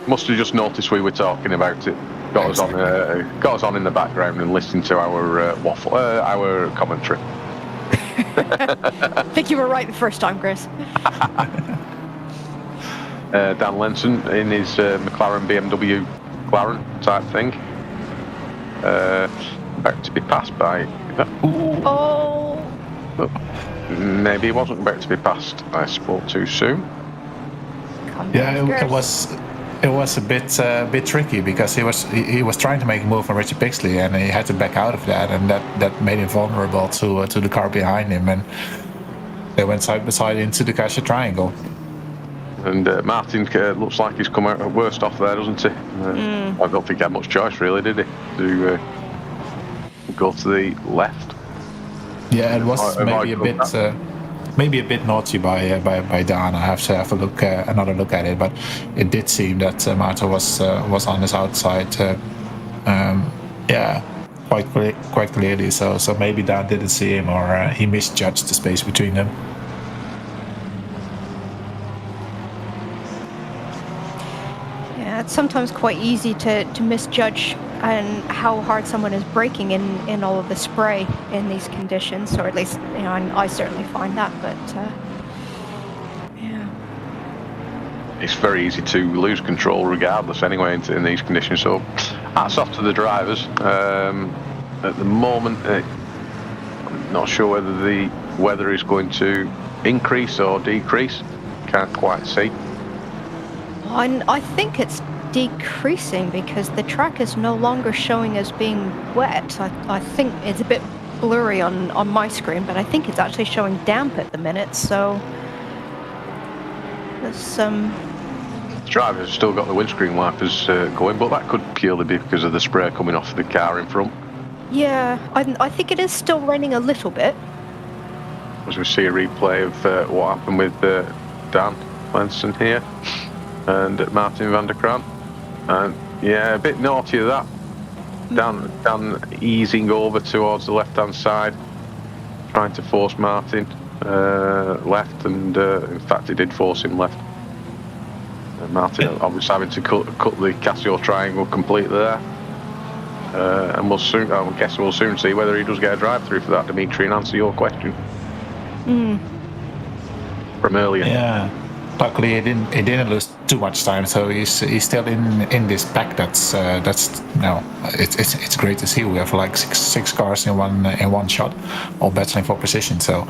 Must have just noticed we were talking about it. Got us on in the background and listened to our our commentary. I think you were right the first time, Chris. Dan Lenson in his McLaren BMW McLaren type thing. About to be passed by. Oh. Maybe he wasn't about to be passed. I spoke too soon. It was a bit tricky because he was trying to make a move on Richard Pixley and he had to back out of that, and that made him vulnerable to the car behind him, and they went side by side into the Casio triangle. And Martin looks like he's come out worst off there, doesn't he? I don't think he had much choice really, did he? To go to the left. Yeah, it was maybe a bit naughty by Dan. I have to have another look at it, but it did seem that Marta was on his outside. Quite clearly. So maybe Dan didn't see him, or he misjudged the space between them. Yeah, it's sometimes quite easy to misjudge and how hard someone is braking in all of the spray in these conditions, or at least I certainly find that. But yeah, it's very easy to lose control regardless anyway in these conditions. So hats off to the drivers. At the moment, I'm not sure whether the weather is going to increase or decrease. Can't quite see. I think it's decreasing because the track is no longer showing as being wet. I think it's a bit blurry on my screen, but I think it's actually showing damp at the minute, so there's some... The drivers have still got the windscreen wipers going, but that could purely be because of the spray coming off the car in front. Yeah, I think it is still raining a little bit. As we see a replay of what happened with Dan Lenson here and Martin van der Kraan. And yeah, a bit naughty of that. Dan easing over towards the left-hand side, trying to force Martin left, and in fact he did force him left. Martin obviously having to cut the Casio triangle completely there. And I guess we'll soon see whether he does get a drive-through for that, Dimitri, and answer your question from earlier. Yeah. Luckily, he didn't lose too much time, so he's still in this pack. That's it's great to see. We have like six cars in one shot, all battling for position. So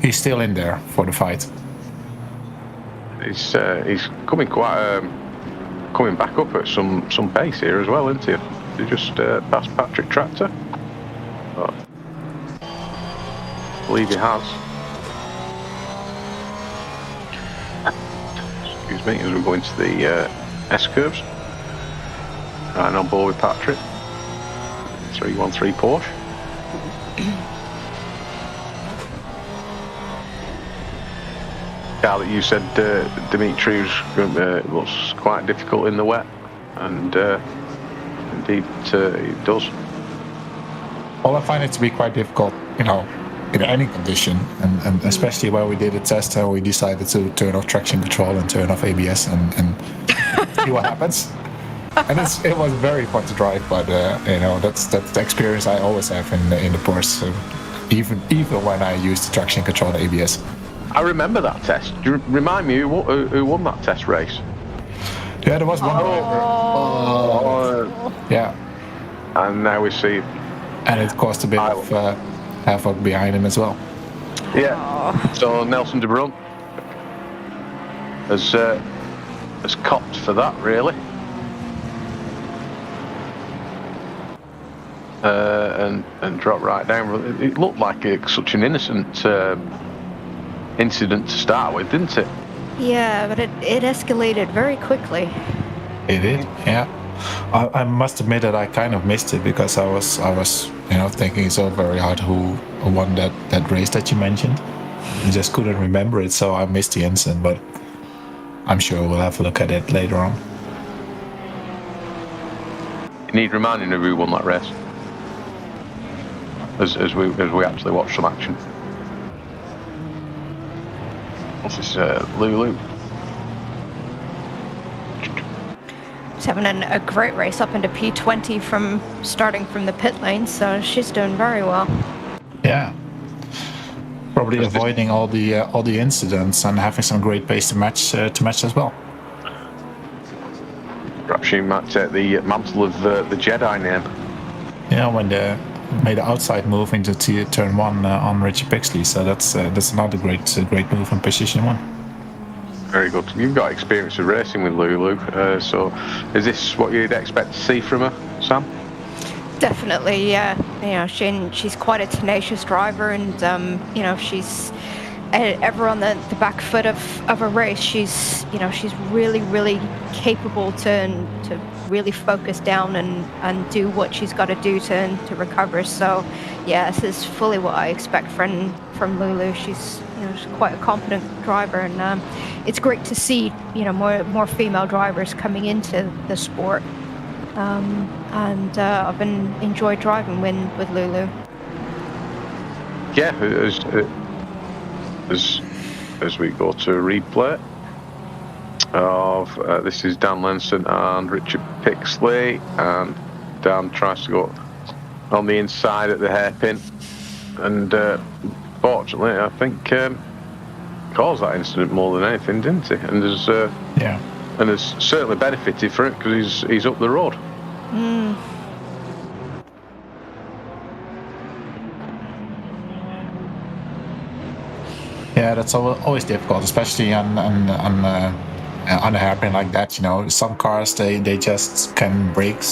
he's still in there for the fight. He's coming back up at some pace here as well, isn't he? They just passed Patrick Tractor. Oh. I believe he has. Excuse me, as we go into the S-curves. Right on board with Patrick. 313 Porsche. Car that you said Dimitri was quite difficult in the wet, and indeed it does. Well, I find it to be quite difficult, in any condition, and especially when we did a test and we decided to turn off traction control and turn off ABS and see what happens. And it was very fun to drive, but that's the experience I always have in the Porsche, even when I use the traction control and ABS. I remember that test. Do you remind me who won that test race? Yeah, there was one. Yeah. And now we see. And it caused a bit of havoc behind him as well. Yeah. So Nelson de Brunt has copped for that, really. And dropped right down. It looked like such an innocent incident to start with, didn't it? Yeah, but it escalated very quickly. It did, yeah. I must admit that I kind of missed it because I was thinking so very hard who won that race that you mentioned. I just couldn't remember it, so I missed the incident, but I'm sure we'll have a look at it later on. You need reminding of who won that race. As we actually watch some action. This is Lulu. She's having a great race up into P20 starting from the pit lane, so she's doing very well. Yeah. Probably avoiding all the incidents and having some great pace to match as well. Perhaps she might take the mantle of the Jedi name. Yeah, when they made the outside move into turn 1 on Richie Pixley, so that's another great move in position 1. Very good. You've got experience of racing with Lulu, so is this what you'd expect to see from her, Sam? Definitely, yeah. She's quite a tenacious driver, and she's ever on the back foot of a race. She's really capable to really focus down and do what she's got to do to recover. So yeah, this is fully what I expect from Lulu. She's quite a competent driver, and it's great to see more female drivers coming into the sport. And I've enjoyed driving with Lulu. Yeah, as we go to a replay of this is Dan Lenson and Richard Pixley, and Dan tries to go on the inside at the hairpin, and fortunately I think caused that incident more than anything, didn't he? And has certainly benefited from it because he's up the road. Yeah, that's always difficult, especially on a hairpin like that. Some cars they just can brake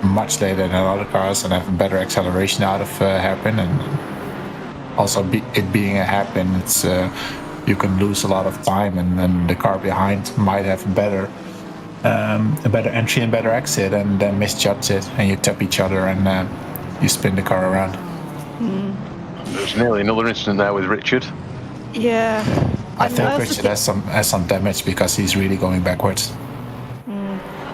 much later than other cars and have better acceleration out of hairpin, and also it being a hairpin, it's you can lose a lot of time, and then the car behind might have a better entry and better exit, and then misjudge it, and you tap each other, and you spin the car around. There's nearly another incident there with Richard. Yeah, I think Richard has some damage because he's really going backwards.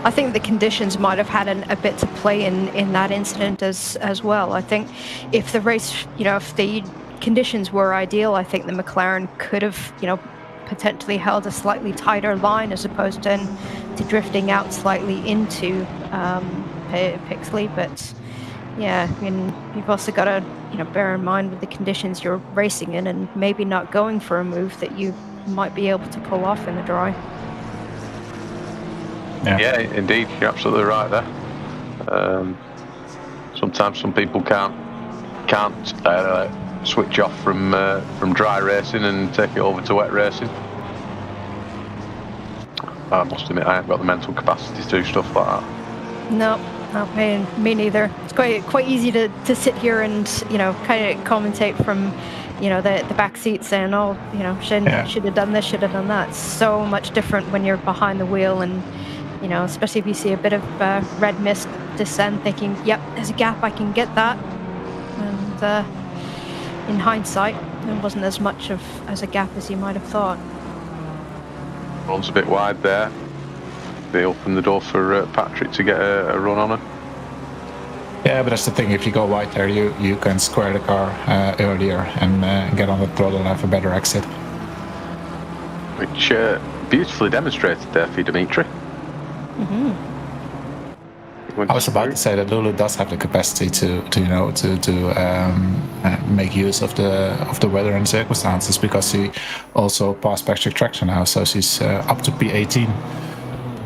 I think the conditions might have had a bit to play in that incident as well. I think if the race, if the conditions were ideal, I think the McLaren could have, potentially held a slightly tighter line as opposed to drifting out slightly into Pixley. But yeah, you've also got to bear in mind with the conditions you're racing in, and maybe not going for a move that you might be able to pull off in the dry. Yeah, indeed, you're absolutely right there. Sometimes some people can't switch off from dry racing and take it over to wet racing. I must admit, I haven't got the mental capacity to do stuff like that. No, Me neither. It's quite easy to sit here and kind of commentate from the back seat saying, oh, should have done this, should have done that. It's so much different when you're behind the wheel, and especially if you see a bit of red mist descend, thinking, yep, there's a gap, I can get that. And in hindsight, there wasn't as much as a gap as you might have thought. Runs a bit wide there. They opened the door for Patrick to get a run on her. Yeah, but that's the thing. If you go wide there, you can square the car earlier and get on the throttle and have a better exit. Which beautifully demonstrated there for Dimitri. Mm-hmm. I was about to say that Lulu does have the capacity to make use of the weather and circumstances, because she also passed Patrick Traction now, so she's up to P18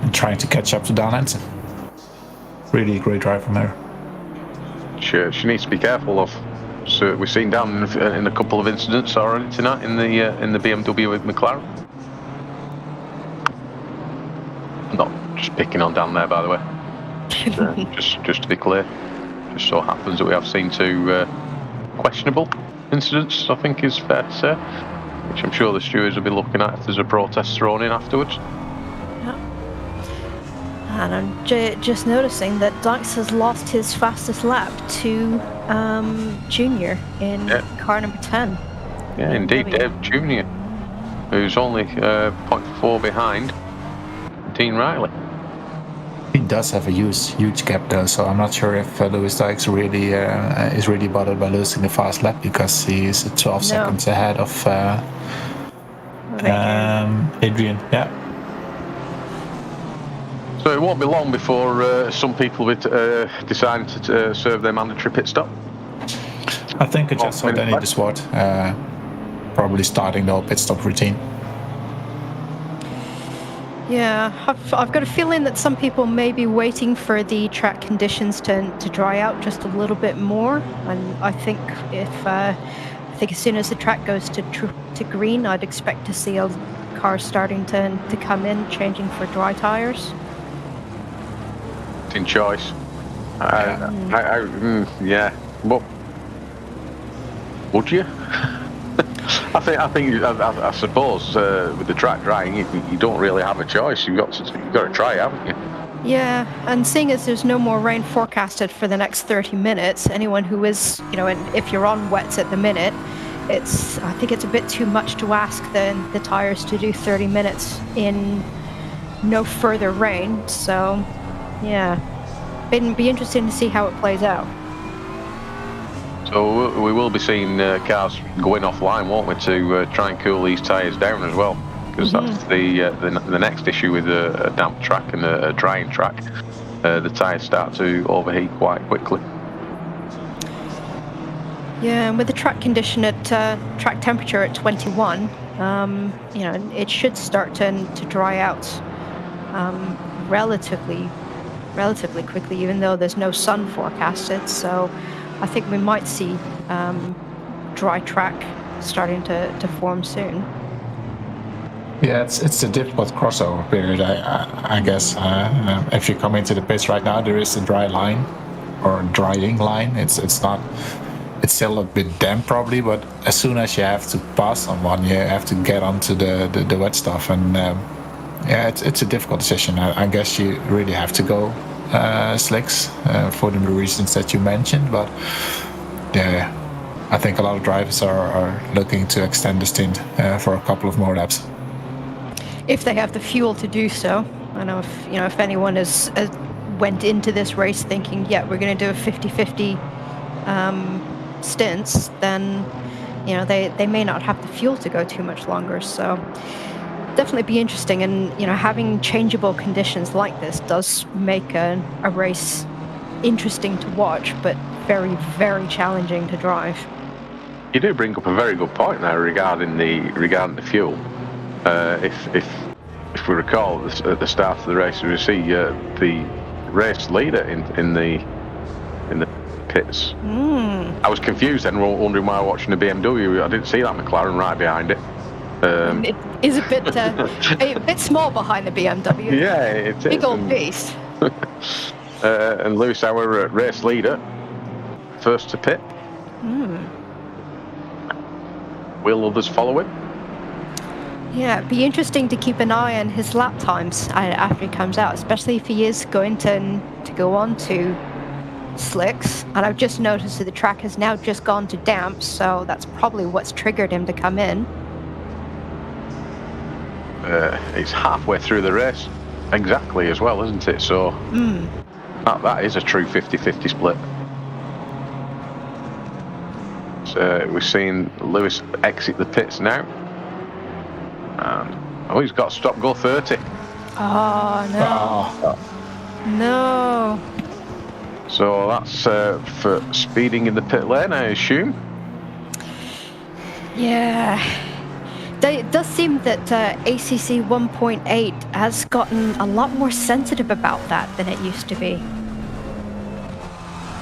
and trying to catch up to Dan Hansen. Really great drive from her. She needs to be careful of. So we've seen Dan in a couple of incidents already tonight in the BMW with McLaren. I'm not just picking on Dan there, by the way. Just to be clear, just so happens that we have seen two questionable incidents, I think is fair to say, which I'm sure the stewards will be looking at if there's a protest thrown in afterwards. Yeah. And I'm just noticing that Dykes has lost his fastest lap to Junior in car number 10. Yeah, indeed, Dave Junior, who's only 0.4 behind Dean Riley. He does have a huge gap though, so I'm not sure if Lewis Dykes really is really bothered by losing the fast lap, because he is 12 seconds ahead of Adrian. Yeah. So it won't be long before some people will decide to serve their mandatory pit stop. I think I just saw Danny DeSwart probably starting the whole pit stop routine. Yeah, I've got a feeling that some people may be waiting for the track conditions to dry out just a little bit more, and I think as soon as the track goes to green, I'd expect to see a car starting to come in, changing for dry tires. In choice. Yeah. But would you? I suppose with the track drying, you don't really have a choice. You've got to try, haven't you? Yeah, and seeing as there's no more rain forecasted for the next 30 minutes, anyone who is, and if you're on wets at the minute, I think it's a bit too much to ask the tires to do 30 minutes in no further rain. So, yeah, it'd be interesting to see how it plays out. So we will be seeing cars going offline, won't we, to try and cool these tyres down as well, because that's the next issue with a damp track and a drying track. The tyres start to overheat quite quickly. Yeah, and with the track condition at track temperature at 21, it should start to dry out relatively quickly, even though there's no sun forecasted. So I think we might see dry track starting to form soon. Yeah, it's a difficult crossover period, I guess. If you come into the pits right now, there is a dry line or drying line. It's not. It's still a bit damp probably, but as soon as you have to pass someone, you have to get onto the wet stuff, and it's a difficult decision. I guess you really have to go slicks for the reasons that you mentioned, but yeah, I think a lot of drivers are looking to extend the stint for a couple of more laps. If they have the fuel to do so. I know if anyone has went into this race thinking, yeah, we're going to do a 50-50 stints, then they may not have the fuel to go too much longer. So definitely be interesting, and having changeable conditions like this does make a race interesting to watch, but very, very challenging to drive. You do bring up a very good point there regarding the fuel. If we recall at the start of the race, we see the race leader in the pits. I was confused then, wondering why watching the BMW. I didn't see that McLaren right behind it. It is a bit small behind the BMW. Yeah, it is. Big old beast. And Lewis, our race leader, first to pit. Will others follow him? Yeah, it'd be interesting to keep an eye on his lap times after he comes out, especially if he is going to go on to slicks. And I've just noticed that the track has now just gone to damp, so that's probably what's triggered him to come in. It's halfway through the race, exactly as well, isn't it? So that is a true 50-50 split. So we're seeing Lewis exit the pits now. And, he's got a stop-go 30. Oh, no. No. So that's for speeding in the pit lane, I assume? Yeah. It does seem that ACC 1.8 has gotten a lot more sensitive about that than it used to be.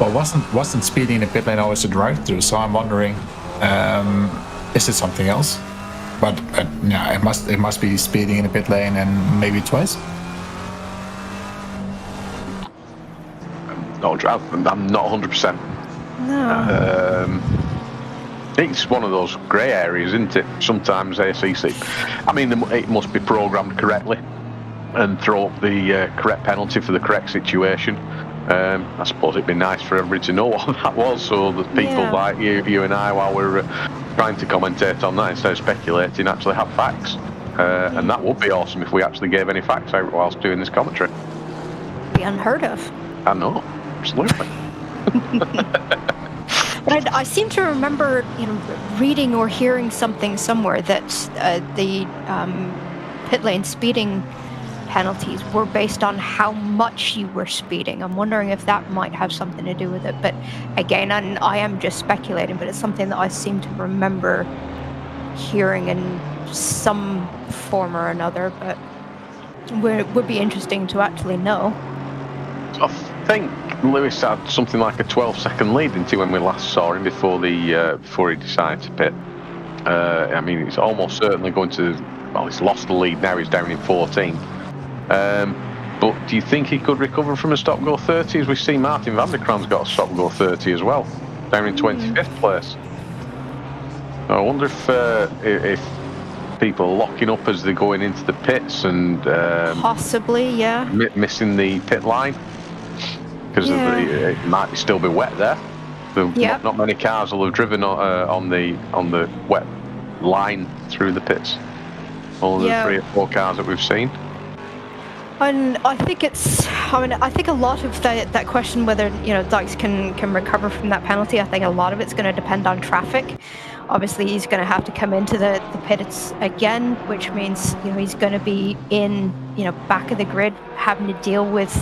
Well, wasn't speeding in the pit lane always a drive-through? So I'm wondering, is it something else? But yeah, it must be speeding in the pit lane and maybe twice. I'm not 100%. No. It's one of those grey areas, isn't it? Sometimes ACC. I mean, it must be programmed correctly and throw up the correct penalty for the correct situation. I suppose it'd be nice for everybody to know what that was, so that people like you and I, while we're trying to commentate on that instead of speculating, actually have facts. And that would be awesome if we actually gave any facts out whilst doing this commentary. Be unheard of. I know, absolutely. But I seem to remember, reading or hearing something somewhere that the pit lane speeding penalties were based on how much you were speeding. I'm wondering if that might have something to do with it. But again, I am just speculating, but it's something that I seem to remember hearing in some form or another. But it would be interesting to actually know. I think Lewis had something like a 12-second lead into when we last saw him before he decided to pit. I mean, he's almost certainly going to. Well, he's lost the lead now. He's down in 14. But do you think he could recover from a stop-go 30? As we see, Martin van der Kran's got a stop-go 30 as well, down in 25th place. I wonder if people are locking up as they're going into the pits and possibly, yeah, missing the pit line. Because it might still be wet there. Not many cars will have driven on the wet line through the pits. Only the 3 or 4 cars that we've seen. And I think I think a lot of that question whether Dykes can recover from that penalty, I think a lot of it's going to depend on traffic. Obviously, he's going to have to come into the pits again, which means he's going to be in back of the grid, having to deal with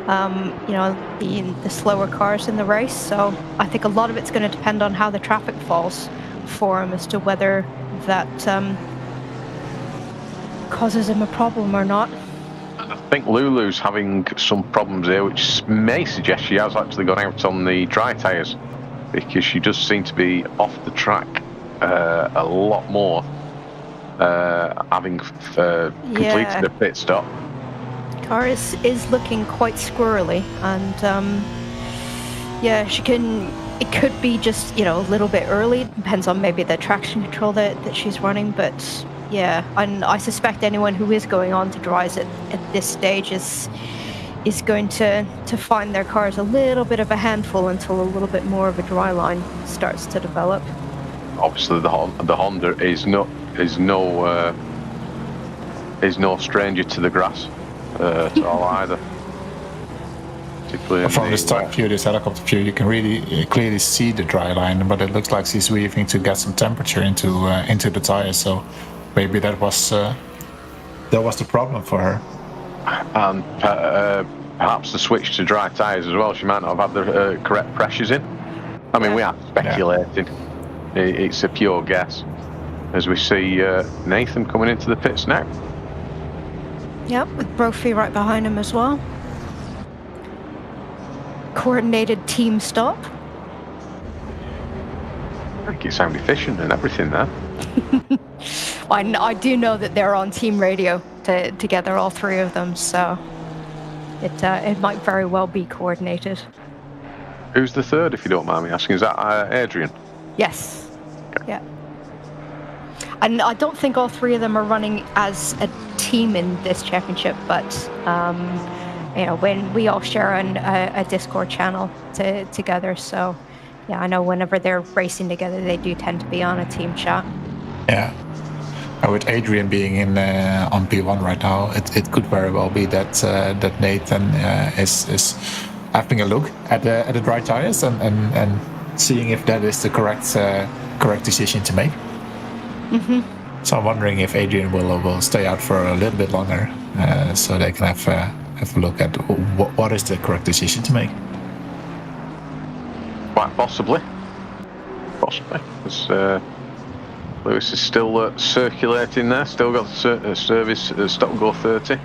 the slower cars in the race. So I think a lot of it's going to depend on how the traffic falls for him as to whether that causes him a problem or not. I think Lulu's having some problems here, which may suggest she has actually gone out on the dry tyres, because she does seem to be off the track a lot more, having completed a pit stop. Car is looking quite squirrely, and it could be just a little bit early. Depends on maybe the traction control that she's running, but yeah, and I suspect anyone who is going on to dries at this stage is going to find their cars a little bit of a handful until a little bit more of a dry line starts to develop. Obviously, the Honda is no stranger to the grass at all either. From the start view, this helicopter view, you can really clearly see the dry line, but it looks like she's weaving to get some temperature into the tires. So maybe that was the problem for her. And perhaps the switch to dry tyres as well. She might not have had the correct pressures in. I mean, we are speculating. Yeah. It's a pure guess. As we see Nathan coming into the pits now. Yep, with Brophy right behind him as well. Coordinated team stop. I think it sounded efficient and everything there. I do know that they're on team radio together, all 3 of them, so... it might very well be coordinated. Who's the third, if you don't mind me asking? Is that Adrian? Yes. Yeah. And I don't think all three of them are running as a team in this championship, but when we all share a Discord channel together, so yeah, I know whenever they're racing together, they do tend to be on a team chat. Yeah. With Adrian being in on P1 right now, it could very well be that that Nathan is having a look at the dry tires and seeing if that is the correct decision to make. Mm-hmm. So I'm wondering if Adrian will stay out for a little bit longer, so they can have a look at what is the correct decision to make. Quite possibly. Because Lewis is still circulating there. Still got service stop and go 30.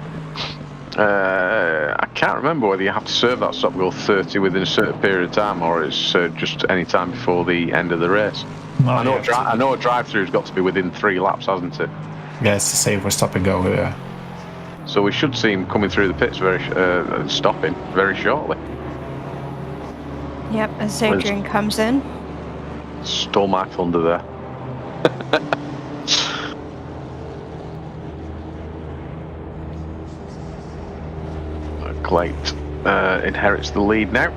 I can't remember whether you have to serve that stop and go 30 within a certain period of time, or it's just any time before the end of the race. No, I know a drive-through's got to be within 3 laps, hasn't it? Yeah, it's the same for stop and go. So we should see him coming through the pits stopping very shortly. Yep, as Adrian comes in. Stole my thunder there. Glate inherits the lead now.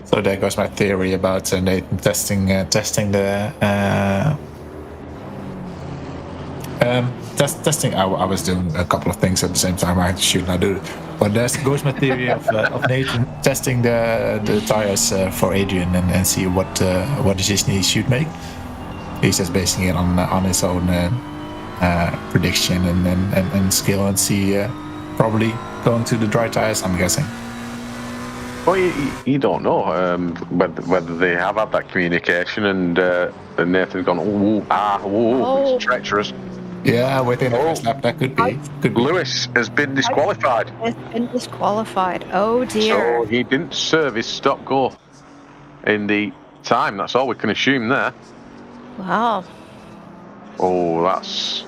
So there goes my theory about Nathan testing the testing. I was doing a couple of things at the same time. I should not do it. But there goes my theory of Nathan testing the tires for Adrian and see what decision he should make. He's just basing it on his own prediction and skill, and see probably going to the dry tires, I'm guessing. Well, you don't know whether they have had that communication, and Nathan's gone, it's treacherous. Yeah, within the first lap, that could be. Lewis has been disqualified. Has been disqualified. Oh dear. So he didn't serve his stop-go in the time. That's all we can assume there. Wow. Oh, that's...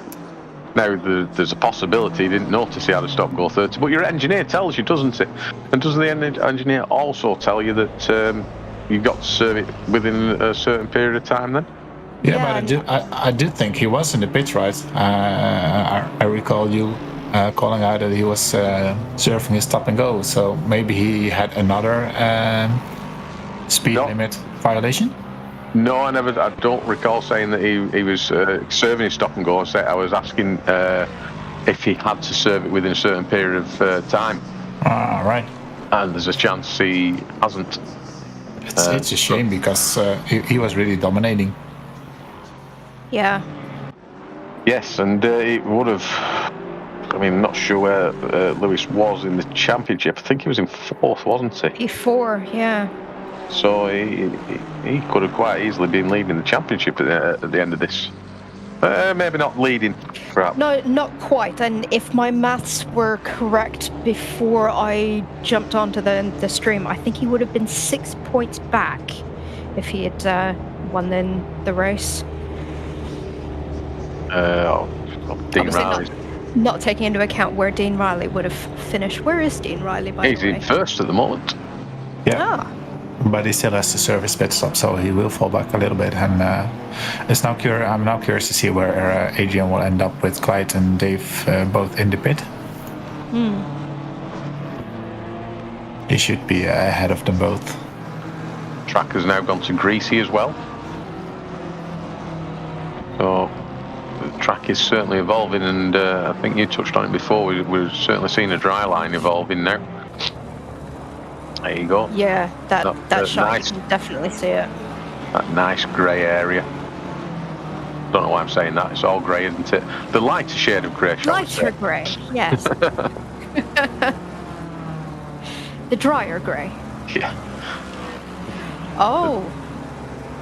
Now, there's a possibility he didn't notice he had a stop-go 30, but your engineer tells you, doesn't it? And doesn't the engineer also tell you that you've got to serve it within a certain period of time then? Yeah, but I did think he was in the pits, right? I recall you calling out that he was serving his stop and go, so maybe he had another speed limit violation? No, I don't recall saying that he was serving his stop and go. I was asking if he had to serve it within a certain period of time. Ah, right. And there's a chance he hasn't. It's a shame because he was really dominating. Yeah. Yes, and it would have... I mean, I'm not sure where Lewis was in the championship. I think he was in 4th, wasn't he? P4, yeah. So he could have quite easily been leading the championship at the end of this. Maybe not leading, perhaps. No, not quite. And if my maths were correct before I jumped onto the stream, I think he would have been 6 points back if he had won the race. Dean Riley. Not taking into account where Dean Riley would have finished. Where is Dean Riley, by the way? He's in 1st at the moment. Yeah. Ah. But he still has to service pit stop, so he will fall back a little bit. And I'm now curious to see where Adrian will end up with Clyde and Dave both in the pit. He should be ahead of them both. Track has now gone to greasy as well. So the track is certainly evolving, and I think you touched on it before. We're certainly seeing a dry line evolving now. There you go. Yeah, that shot, nice, you can definitely see it. That nice grey area. Don't know why I'm saying that. It's all grey, isn't it? The lighter shade of grey, shall we say. Lighter grey, yes. The drier grey. Yeah. Oh.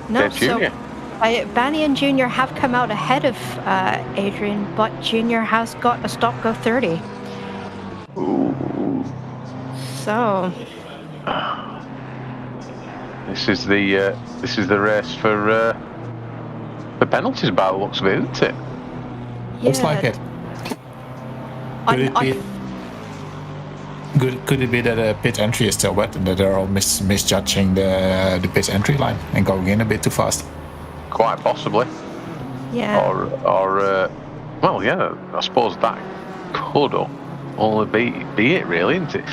No, Yeah, Junior. Banny and Junior have come out ahead of Adrian, but Junior has got a stop-go 30. Ooh. So... This is the race for penalties by the looks of it, isn't it? Looks like it. Could it be that the pit entry is still wet and that they're all misjudging the pit entry line and going in a bit too fast? Quite possibly. Yeah. Well, yeah, I suppose that could only be it, really, isn't it?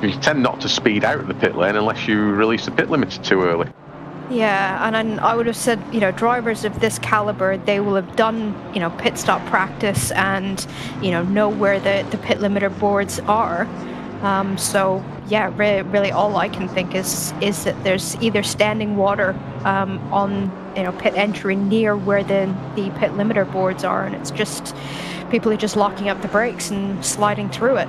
You tend not to speed out of the pit lane unless you release the pit limiter too early. Yeah, and I would have said, drivers of this caliber, they will have done, pit stop practice and, know where the pit limiter boards are. So, yeah, really all I can think is that there's either standing water on, pit entry near where the pit limiter boards are, and it's just people are just locking up the brakes and sliding through it.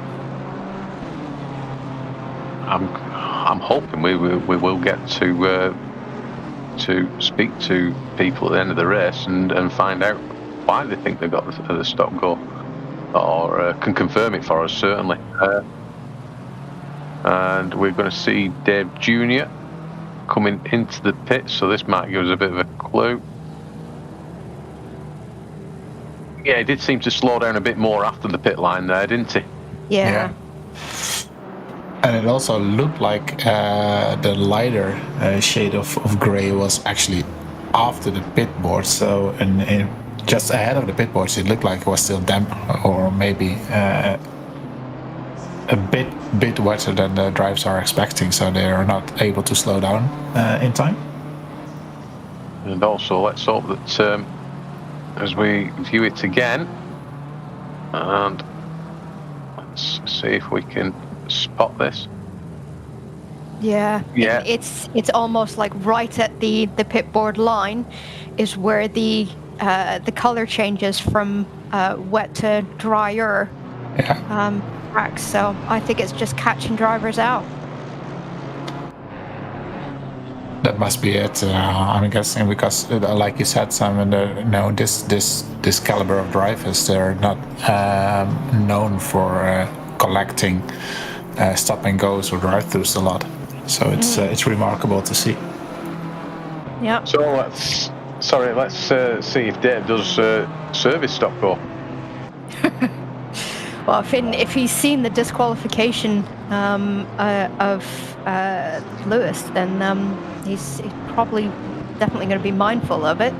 I'm hoping we will get to speak to people at the end of the race and find out why they think they've got the stop go, or can confirm it for us, certainly. And we're going to see Dave Jr. coming into the pit, so this might give us a bit of a clue. Yeah, he did seem to slow down a bit more after the pit line there, didn't he? Yeah. And it also looked like the lighter shade of grey was actually after the pit board. So, and just ahead of the pit boards, it looked like it was still damp, or maybe a bit wetter than the drivers are expecting. So they are not able to slow down in time. And also, let's hope that as we view it again, and let's see if we can spot this. Yeah. It's almost like right at the pit board line is where the color changes from wet to drier tracks. So I think it's just catching drivers out. That must be it. I'm guessing because, like you said, Simon, this caliber of drivers, they're not known for collecting stop and goes or drive-throughs a lot, so it's remarkable to see. Yeah. So let's see if Dave does service stop go. Well, if he's seen the disqualification of Lewis, then he's probably definitely going to be mindful of it.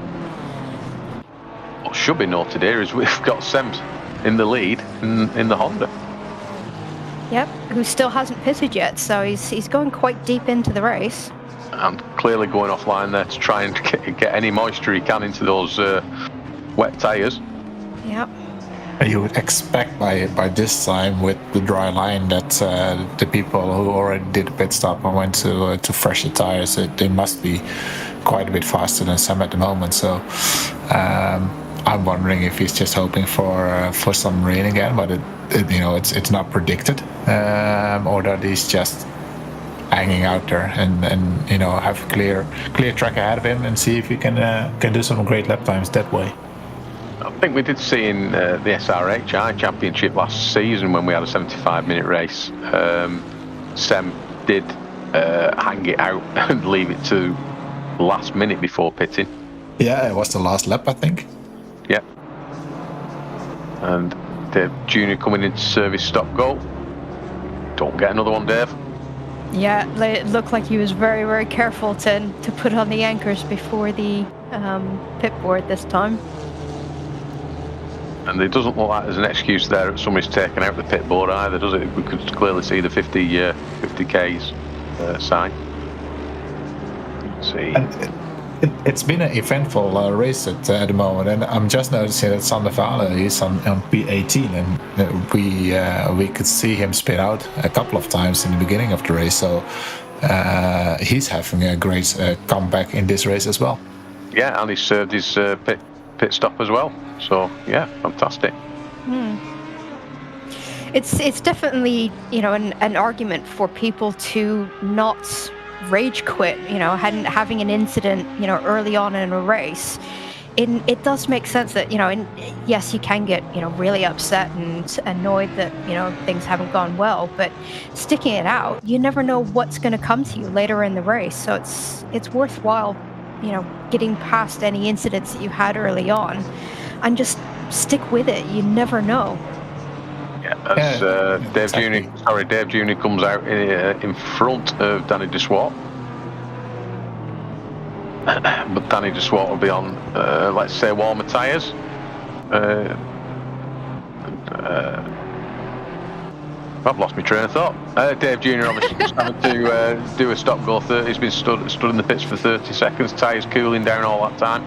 What should be noted here is we've got Sems in the lead in the Honda. Yep, who still hasn't pitted yet, so he's going quite deep into the race. And clearly going offline there to try and get any moisture he can into those wet tyres. Yep. You would expect by this time with the dry line that the people who already did a pit stop and went to fresher tyres, they must be quite a bit faster than Sam at the moment. So I'm wondering if he's just hoping for some rain again, but it's not predicted, or that he's just hanging out there and have a clear track ahead of him and see if he can do some great lap times that way. I think we did see in the SRHI Championship last season when we had a 75-minute race, Sem did hang it out and leave it to the last minute before pitting. Yeah, it was the last lap, I think. Yep. And Dave Jr. coming into service stop go. Don't get another one, Dave. Yeah, it looked like he was very, very careful to put on the anchors before the pit board this time. And it doesn't look like there's an excuse there that somebody's taken out the pit board either, does it? We could clearly see the 50 Ks sign. Let's see. And it's been an eventful race at the moment, and I'm just noticing that Sander Vale is on P18, and we could see him spin out a couple of times in the beginning of the race. So he's having a great comeback in this race as well. Yeah, and he served his pit stop as well. So yeah, fantastic. It's definitely an argument for people to not rage quit. Having an incident early on in a race. It does make sense that and yes, you can get really upset and annoyed that things haven't gone well, but sticking it out, you never know what's going to come to you later in the race. So it's worthwhile getting past any incidents that you had early on and just stick with it. You never know. Yeah, as Dave exactly. Dave Jr. comes out in front of Danny DeSwart. But Danny DeSwart will be on, let's say, warmer tyres. I've lost my train of thought. Dave Jr. obviously just having to do a stop-go 30. He's been stood in the pits for 30 seconds. Tyres cooling down all that time.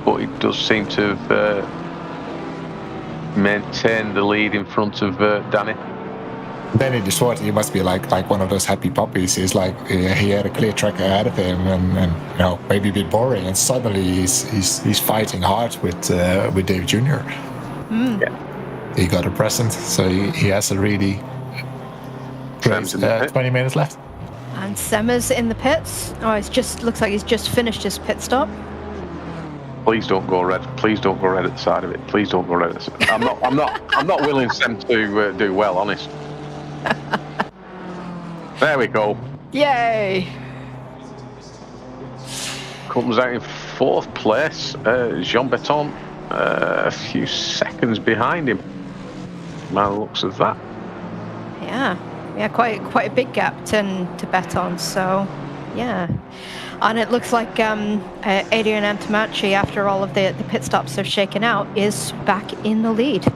But he does seem to have maintained the lead in front of Danny. Danny DeSwart, he must be like one of those happy puppies. He's like he had a clear track ahead of him, and maybe a bit boring, and suddenly he's fighting hard with Dave Jr. Yeah. He got a present, so he has a really great 20 minutes left. And Semmer's in the pits. Oh, looks like he's just finished his pit stop. Please don't go red. Please don't go red at the side of it. Please don't go red. I'm not willing Sem to do well, honest. There we go. Yay! Comes out in 4th place. Jean Beton, a few seconds behind him. By the looks of that. Yeah, quite a big gap to Beton. So, yeah. And it looks like Adrian Antamachi, after all of the pit stops have shaken out, is back in the lead.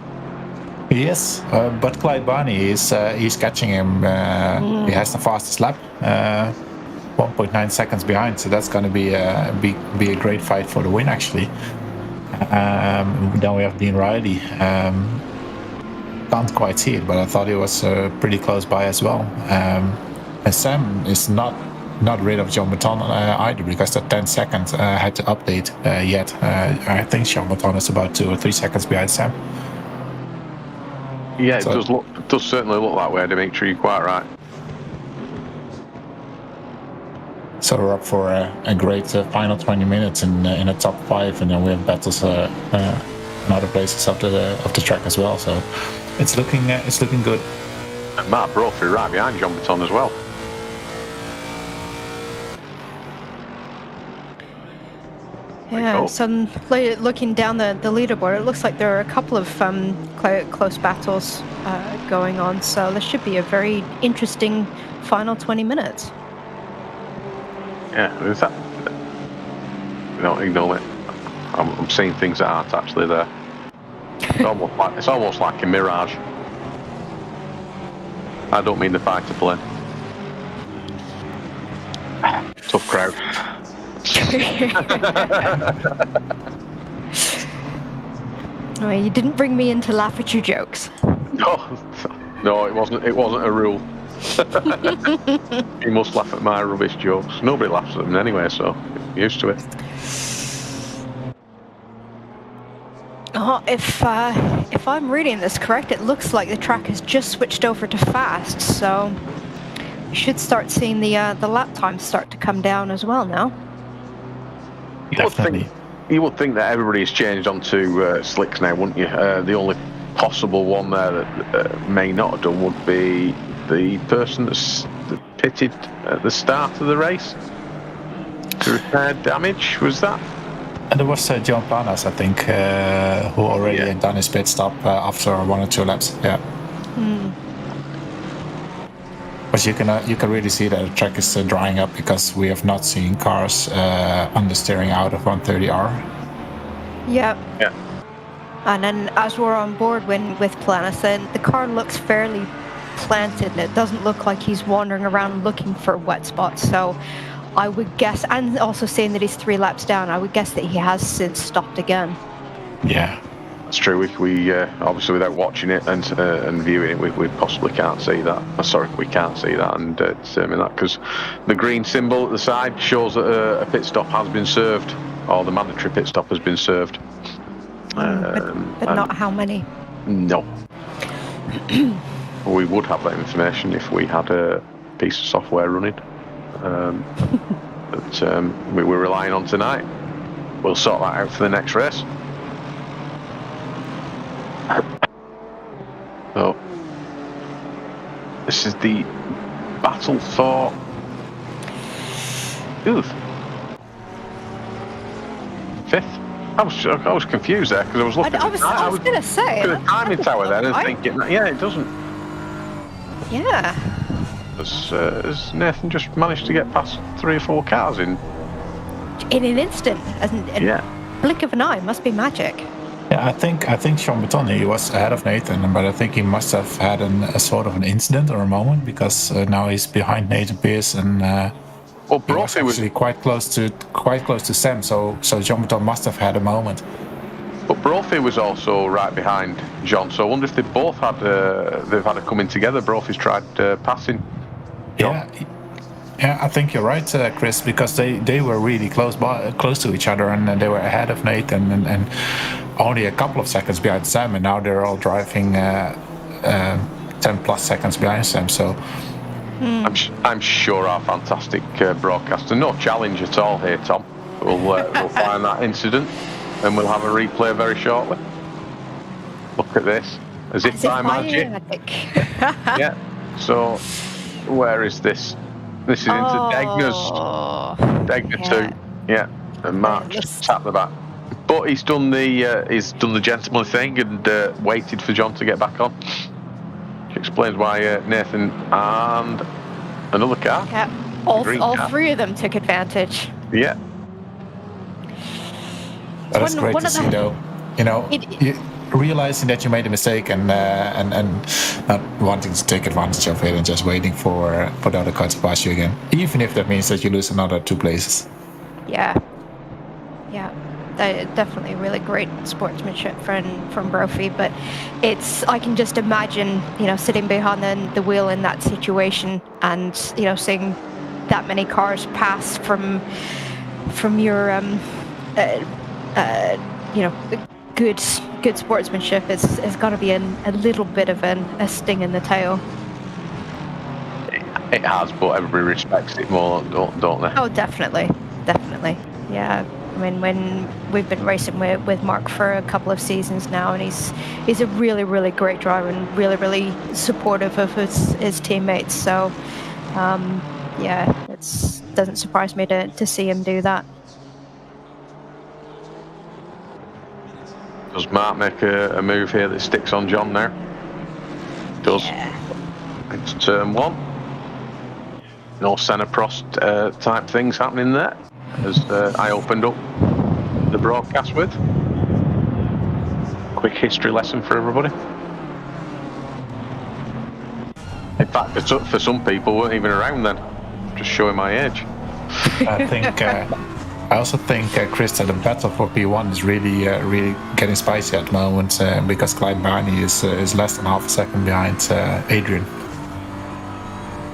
Yes, but Clyde Barney he's catching him. He has the fastest lap, 1.9 seconds behind. So that's going to be a great fight for the win, actually. Then we have Dean Riley. Can't quite see it, but I thought he was pretty close by as well. And Sam is not rid of Jean Beton either, because the 10 seconds had to update yet. I think Jean Beton is about 2 or 3 seconds behind Sam. Yeah, it does certainly look that way, Dimitri. You're quite right. So we're up for a great final 20 minutes in a top 5, and then we have battles in other places of the track as well. So it's looking good. And Matt Brophy right behind Jean Beton as well. Yeah, so looking down the leaderboard, it looks like there are a couple of close battles going on. So this should be a very interesting final 20 minutes. Yeah, is that? No, ignore it. I'm seeing things that aren't actually there. It's almost like a mirage. I don't mean the fighter plane. Tough crowd. Oh, you didn't bring me in to laugh at your jokes. No, it wasn't a rule. You must laugh at my rubbish jokes. Nobody laughs at them anyway, so you're used to it. Oh, if I'm reading this correct, it looks like the track has just switched over to fast, so we should start seeing the lap times start to come down as well now. Definitely. You would think that everybody's changed onto slicks now, wouldn't you? The only possible one there that may not have done would be the person that's pitted at the start of the race to repair damage. Was that? And there was John Planas, I think, who already had done his pit stop after 1 or 2 laps. Yeah. But you can really see that the track is drying up, because we have not seen cars understeering out of 130R. Yeah. Yeah. And then as we're on board with Planas, then the car looks fairly planted, and it doesn't look like he's wandering around looking for wet spots. So I would guess, and also saying that he's 3 laps down, I would guess that he has since stopped again. Yeah. That's true. We obviously, without watching it and viewing it, we possibly can't see that. Sorry, we can't see that and determine that, because the green symbol at the side shows that a pit stop has been served, or the mandatory pit stop has been served. But not how many? No. We would have that information if we had a piece of software running. That we were relying on tonight. We'll sort that out for the next race. So this is the battle for 5th I was confused there because I was looking. I was going to say. At the timing tower then and thinking, yeah, it doesn't. Yeah. Has Nathan just managed to get past 3 or 4 cars in an instant? Yeah. Blink of an eye. Must be magic. Yeah, I think Sean Bertoni was ahead of Nathan, but I think he must have had a sort of an incident or a moment because now he's behind Nathan Pierce and well, he was actually quite close to Sam. So John Berton must have had a moment. But Brophy was also right behind John, so I wonder if they both had they've had a coming together. Brophy's tried passing John. Yeah, I think you're right, Chris, because they were really close to each other, and they were ahead of Nathan and only a couple of seconds behind Sam, and now they're all driving 10 plus seconds behind Sam. So I'm sure our fantastic broadcaster, no challenge at all here, Tom. We'll find that incident and we'll have a replay very shortly. Look at this, as if by magic. Yeah. So where is this? This is into Degner 2. Yeah, and Mark just tapped the back. But he's done the gentleman thing and waited for John to get back on. Which explains why Nathan and another car. Yeah, all 3 of them took advantage. Yeah. That's great to see, though. You know, realizing that you made a mistake and not wanting to take advantage of it and just waiting for the other car to pass you again, even if that means that you lose another 2 places. Yeah, definitely really great sportsmanship from Brophy. But I can just imagine, sitting behind the wheel in that situation and seeing that many cars pass from your good sportsmanship is got to be a little bit of a sting in the tail. It has, but everybody respects it more, don't they? Oh, definitely. Yeah, I mean, when we've been racing with Mark for a couple of seasons now, and he's a really, really great driver and really, really supportive of his teammates. So, yeah, it doesn't surprise me to see him do that. Does Mark make a move here that sticks on John now? Does. Yeah. It's turn 1. No Senna Prost type things happening there, as I opened up the broadcast with. Quick history lesson for everybody. In fact, for some people, weren't even around then. Just showing my age. I also think, Chris, that the battle for P1 is really getting spicy at the moment because Clyde Barney is less than half a second behind Adrian.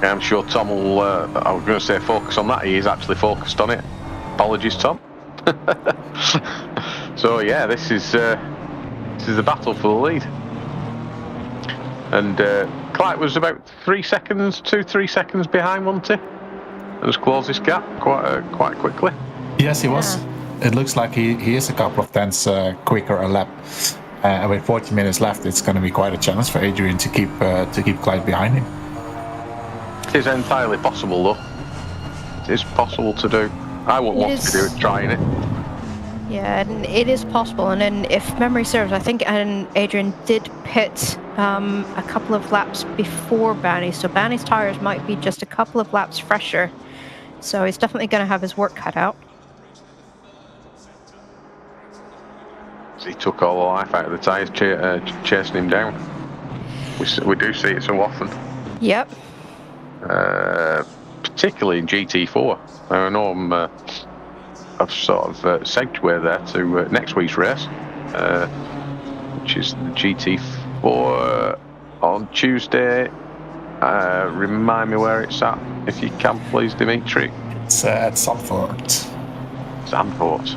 Yeah, I'm sure Tom will, I was going to say focus on that, he is actually focused on it. Apologies, Tom. So yeah, this is the battle for the lead. And Clyde was about 3 seconds behind, wasn't he? And has closed this gap quite quickly. Yes, he was. It looks like he is a couple of tenths quicker a lap. With 40 minutes left, it's going to be quite a challenge for Adrian to keep Clyde behind him. It is entirely possible, though. It is possible to do. I wouldn't want to do it trying it. Yeah, and it is possible. And then, if memory serves, I think Adrian did pit a couple of laps before Barney, so Barney's tires might be just a couple of laps fresher. So he's definitely going to have his work cut out. He took all the life out of the tyres, chasing him down. We do see it so often. Yep. Particularly in GT4. I know I've sort of segued there to next week's race, which is the GT4 on Tuesday. Remind me where it's at, if you can, please, Dimitri. It's at Zandvoort. Zandvoort.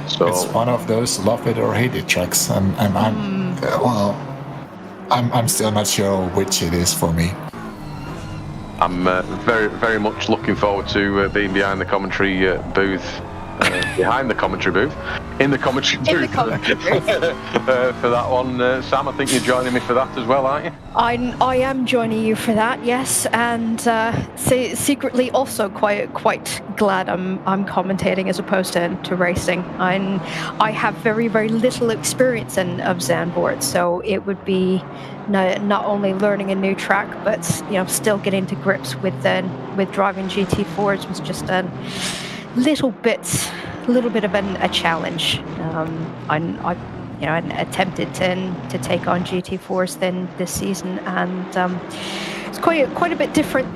So it's one of those love it or hate it tracks, and I'm still not sure which it is for me. I'm very, very much looking forward to being behind the commentary booth. in the commentary In the booth commentary booth. for that one. Sam, I think you're joining me for that as well, aren't you? I am joining you for that, yes, and secretly also quite glad I'm commentating as opposed to racing. I have very little experience of Zandvoort, so it would be not only learning a new track, but still getting to grips with driving GT4s was just a little bit of a challenge. I attempted to take on GT4s then this season, and it's quite a bit different,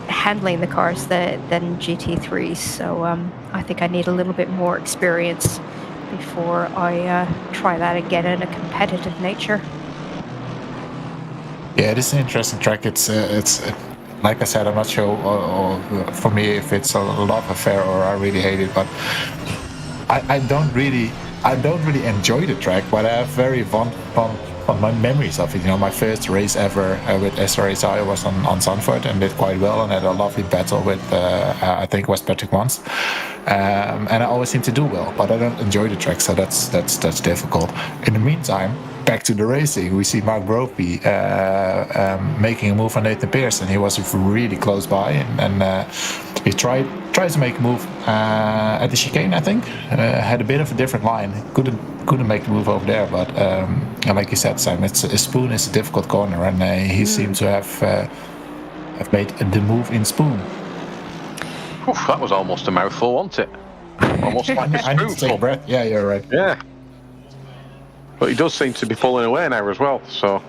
handling the cars than GT3s. So I think I need a little bit more experience before I try that again in a competitive nature. Yeah, it is an interesting track. It's like I said, I'm not sure for me if it's a love affair or I really hate it, but I don't really enjoy the track, but I have very fond memories of it. My first race ever with SSRi was on Zandvoort, and did quite well and had a lovely battle with I think it was Patrick once, and I always seem to do well, but I don't enjoy the track, so that's difficult. In the meantime, back to the racing, we see Mark Brophy making a move on Nathan Pearson. He was really close by, and he tried to make a move at the chicane, I think. Had a bit of a different line. Couldn't make the move over there, but like you said, Sam, Spoon is a difficult corner, and he seemed to have made the move in Spoon. Oof, that was almost a mouthful, wasn't it? Almost like a I need to take a breath. Yeah, you're right. Yeah. But he does seem to be pulling away now as well. So,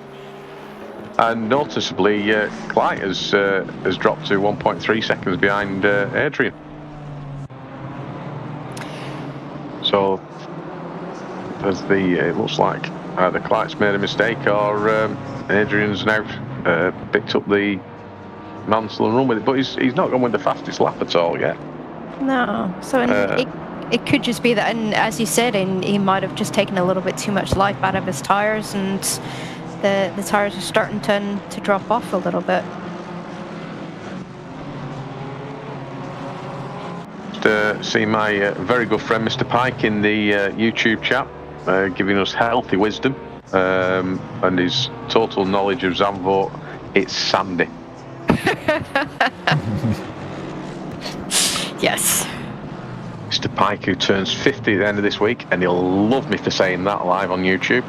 and noticeably, Clyde has dropped to 1.3 seconds behind Adrian. So, it looks like either Clyde's made a mistake or Adrian's now picked up the mantle and run with it. But he's not gone with the fastest lap at all yet. No. So it could just be that, and as you said, he might have just taken a little bit too much life out of his tyres, and the tyres are starting to drop off a little bit. Just see my very good friend Mr. Pike in the YouTube chat, giving us healthy wisdom and his total knowledge of Zandvoort. It's sandy. Yes. Mr. Pike, who turns 50 at the end of this week, and he'll love me for saying that live on YouTube.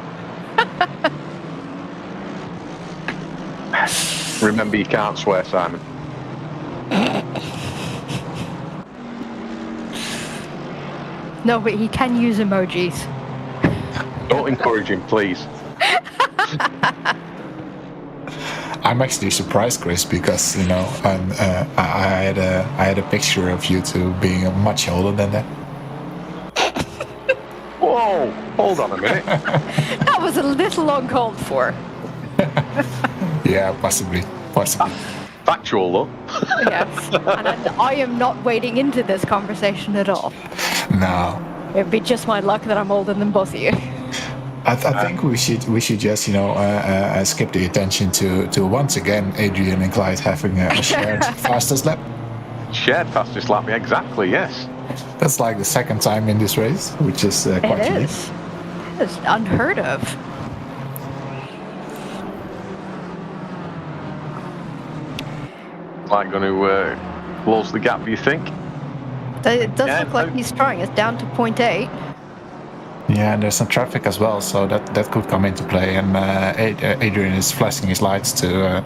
Remember, you can't swear, Simon. No, but he can use emojis. Don't encourage him, please. I'm actually surprised, Chris, because I had a picture of you two being much older than that. Whoa! Hold on a minute. That was a little uncalled for. Yeah, possibly. Factual, though. Yes, and I am not wading into this conversation at all. No. It'd be just my luck that I'm older than both of you. I think we should just skip the attention to once again Adrian and Clyde having a shared fastest lap. Shared fastest lap, exactly. Yes. That's like the second time in this race, which is quite unique. It's unheard of. Like going to close the gap, do you think? It does look like he's trying. It's down to 0.8. Yeah, and there's some traffic as well, so that could come into play. And Adrian is flashing his lights to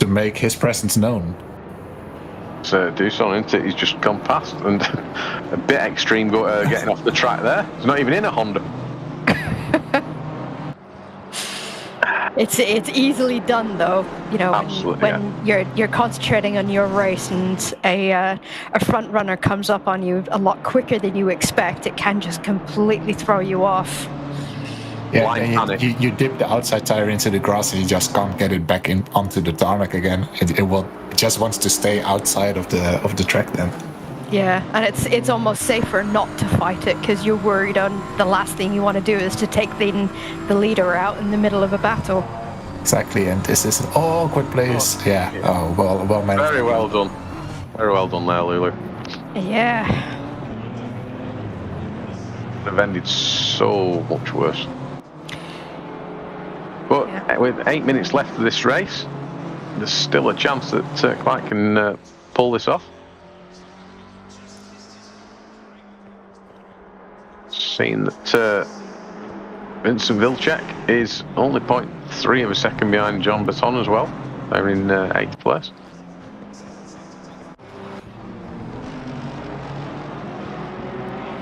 make his presence known. So do something, isn't it? He's just gone past, and a bit extreme getting off the track there. He's not even in a Honda. It's easily done though, when you're concentrating on your race and a front runner comes up on you a lot quicker than you expect. It can just completely throw you off. Yeah, you dip the outside tire into the grass and you just can't get it back in onto the tarmac again. It just wants to stay outside of the track then. Yeah, and it's almost safer not to fight it because you're worried on the last thing you want to do is to take the leader out in the middle of a battle. Exactly, and this is an awkward place. Yeah. Oh, well managed. Very well done. Very well done there, Lulu. Yeah. have ended so much worse. But with 8 minutes left of this race, there's still a chance that Clyde can pull this off. Seeing that Vincent Vilcek is only 0.3 of a second behind John Baton as well. They're in 8th place.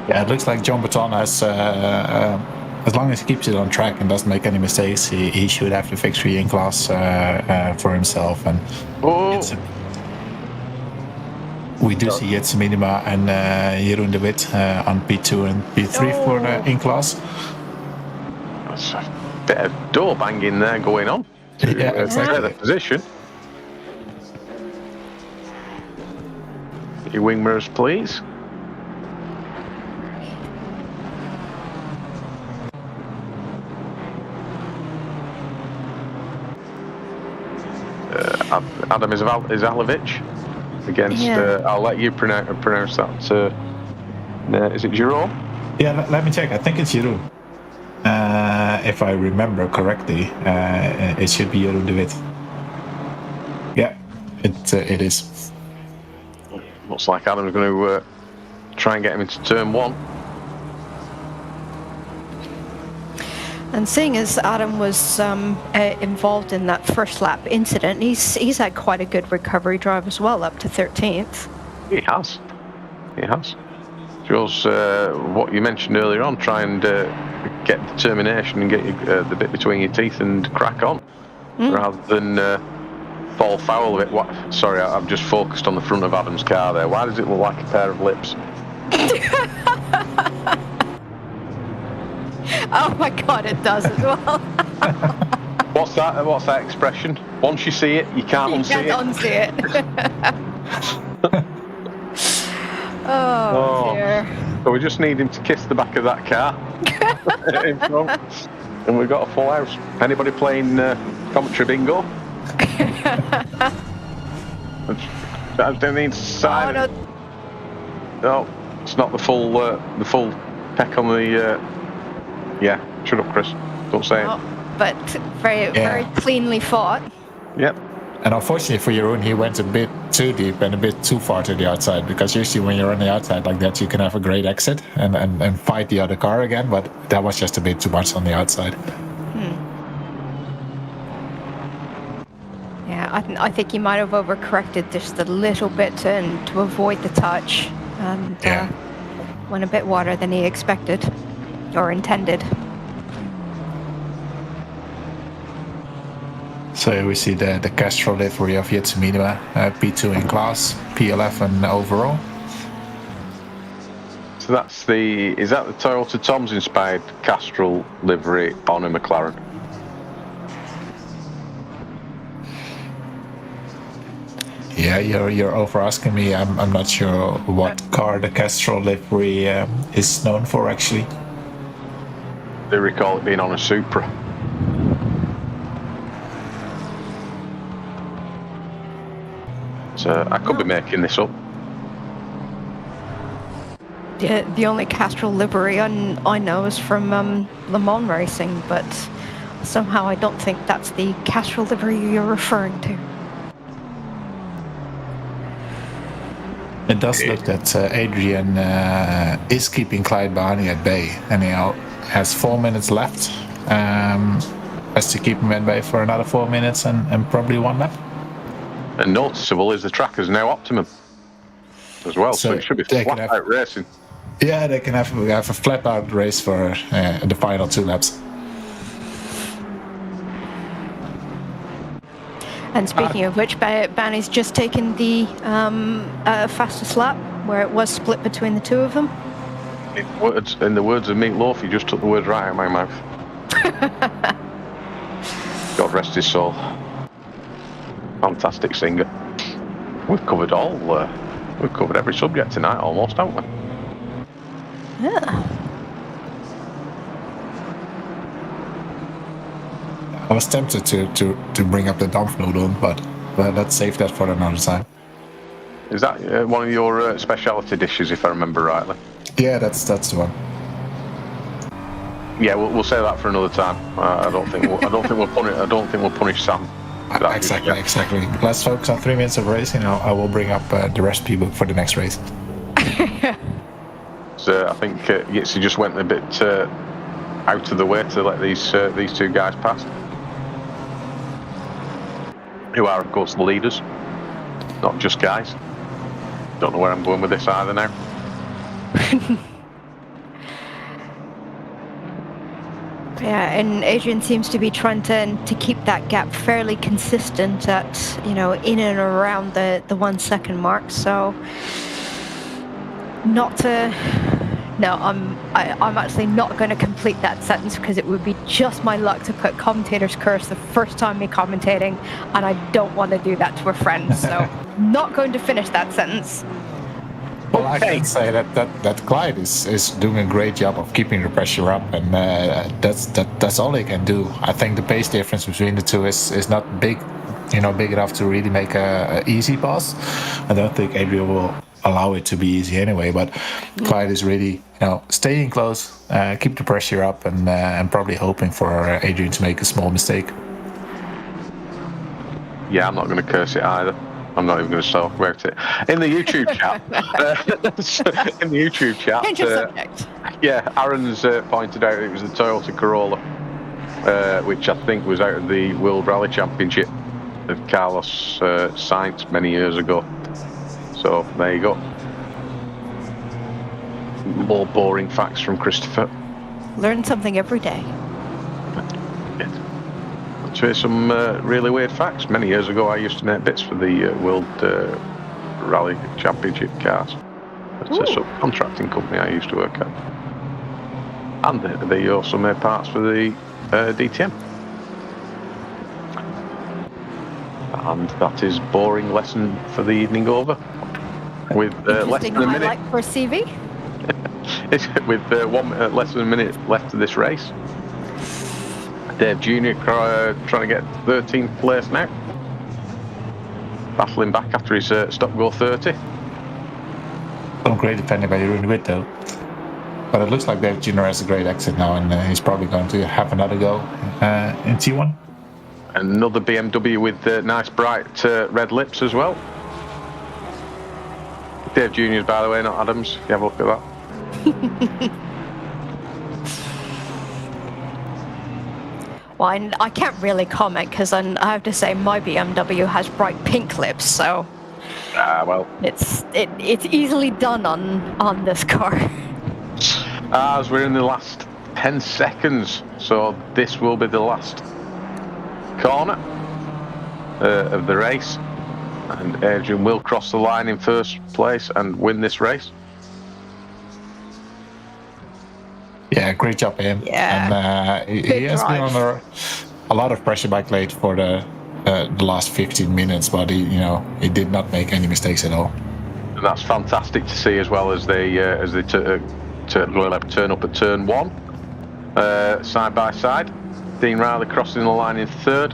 Yeah, it looks like John Baton has, as long as he keeps it on track and doesn't make any mistakes, he should have the victory in class for himself. And we do see Jitse Minima and Jeroen de Wit on P2 and P3 for the in class. That's a bit of door banging there going on. Yeah, exactly. The position. Your wing mirrors, please. Adam Izalovic against, I'll let you pronounce that. Is it Jerome? Yeah, let me check. I think it's Jeroen. If I remember correctly, it should be Jeroen de Wit. Yeah, it is. Looks like Adam's going to try and get him into turn 1. And seeing as Adam was involved in that first lap incident, he's had quite a good recovery drive as well, up to 13th. He has. Shows what you mentioned earlier on, try and get determination and get the bit between your teeth and crack on, rather than fall foul of it. Sorry, I've just focused on the front of Adam's car there. Why does it look like a pair of lips? Oh my god, it does as well. What's that expression? Once you see it, you can't unsee it. Oh dear. So we just need him to kiss the back of that car in front, and we've got a full house. Anybody playing commentary bingo? I don't need to sign it. No, it's not the full peck on the. Yeah, shut up, Chris. Don't say it. But very cleanly fought. Yep. And unfortunately for Jeroen, he went a bit too deep and a bit too far to the outside, because usually when you're on the outside like that, you can have a great exit and fight the other car again, but that was just a bit too much on the outside. Yeah, I think he might have overcorrected just a little bit to avoid the touch, and went a bit wider than he expected or intended. So we see the Castro livery of Jitse Minima, P2 in class, P11 overall. So is that the Toyota Toms inspired Castrol livery on a McLaren? Yeah, you're over asking me. I'm not sure what car the Castrol livery is known for actually. They recall it being on a Supra. So I could be making this up. The only Castrol livery I know is from Le Mans Racing, but somehow I don't think that's the Castrol livery you're referring to. It does look that Adrian is keeping Clyde Barney at bay, and he has 4 minutes left. Has to keep him at bay for another 4 minutes and probably one lap. And noticeable is the track is now optimum as well, so it should be flat out racing. Yeah, they can have a flat out race for the final 2 laps. And speaking of which, Barney's just taken the fastest lap, where it was split between the two of them. In the words of Meat Loaf, you just took the words right out of my mouth. God rest his soul. Fantastic singer. We've covered we've covered every subject tonight almost, haven't we? Yeah. I was tempted to bring up the Dampfnudeln, but let's save that for another time. Is that one of your speciality dishes, if I remember rightly? Yeah, that's the one. Yeah, we'll say that for another time. I don't think we'll punish Sam. Exactly. Let's focus on 3 minutes of racing. I will bring up the recipe book for the next race. So I think Yitzy just went a bit out of the way to let these two guys pass, who are of course the leaders, not just guys. Don't know where I'm going with this either now. Yeah, and Adrian seems to be trying to keep that gap fairly consistent at, in and around the 1 second mark. So I'm actually not going to complete that sentence because it would be just my luck to put commentator's curse the first time me commentating, and I don't want to do that to a friend. So not going to finish that sentence. Well, I can say that Clyde is doing a great job of keeping the pressure up, and that's all he can do. I think the pace difference between the two is not big enough to really make a easy pass. I don't think Adrian will allow it to be easy anyway, but Clyde is really staying close, keep the pressure up, and probably hoping for Adrian to make a small mistake. Yeah, I'm not going to curse it either. I'm not even going to talk about it. In the YouTube chat, Change your subject. Yeah, Aaron's pointed out it was the Toyota Corolla, which I think was out of the World Rally Championship of Carlos Sainz many years ago. So there you go. More boring facts from Christopher. Learn something every day. To hear some really weird facts. Many years ago, I used to make bits for the World Rally Championship cars. It's a subcontracting company I used to work at. And they also made parts for the DTM. And that is boring lesson for the evening over. With less than a minute. For CV? With less than a minute left of this race. Dave Jr. trying to get 13th place now. Battling back after his stop-go 30. Some great defending by Jeroen de Wit though. But it looks like Dave Jr. has a great exit now, and he's probably going to have another go in T1. Another BMW with nice bright red lips as well. Dave Jr.'s, by the way, not Adams. You have a look at that. Well, I can't really comment because I have to say my BMW has bright pink lips, so well, it's easily done on this car. As we're in the last 10 seconds, so this will be the last corner of the race, and Adrian will cross the line in first place and win this race. Yeah, great job him. Yeah, and he has been under a lot of pressure by Clyde for the last 15 minutes, but he did not make any mistakes at all. And that's fantastic to see, as well as they turn up at turn 1, side by side. Dean Riley crossing the line in third.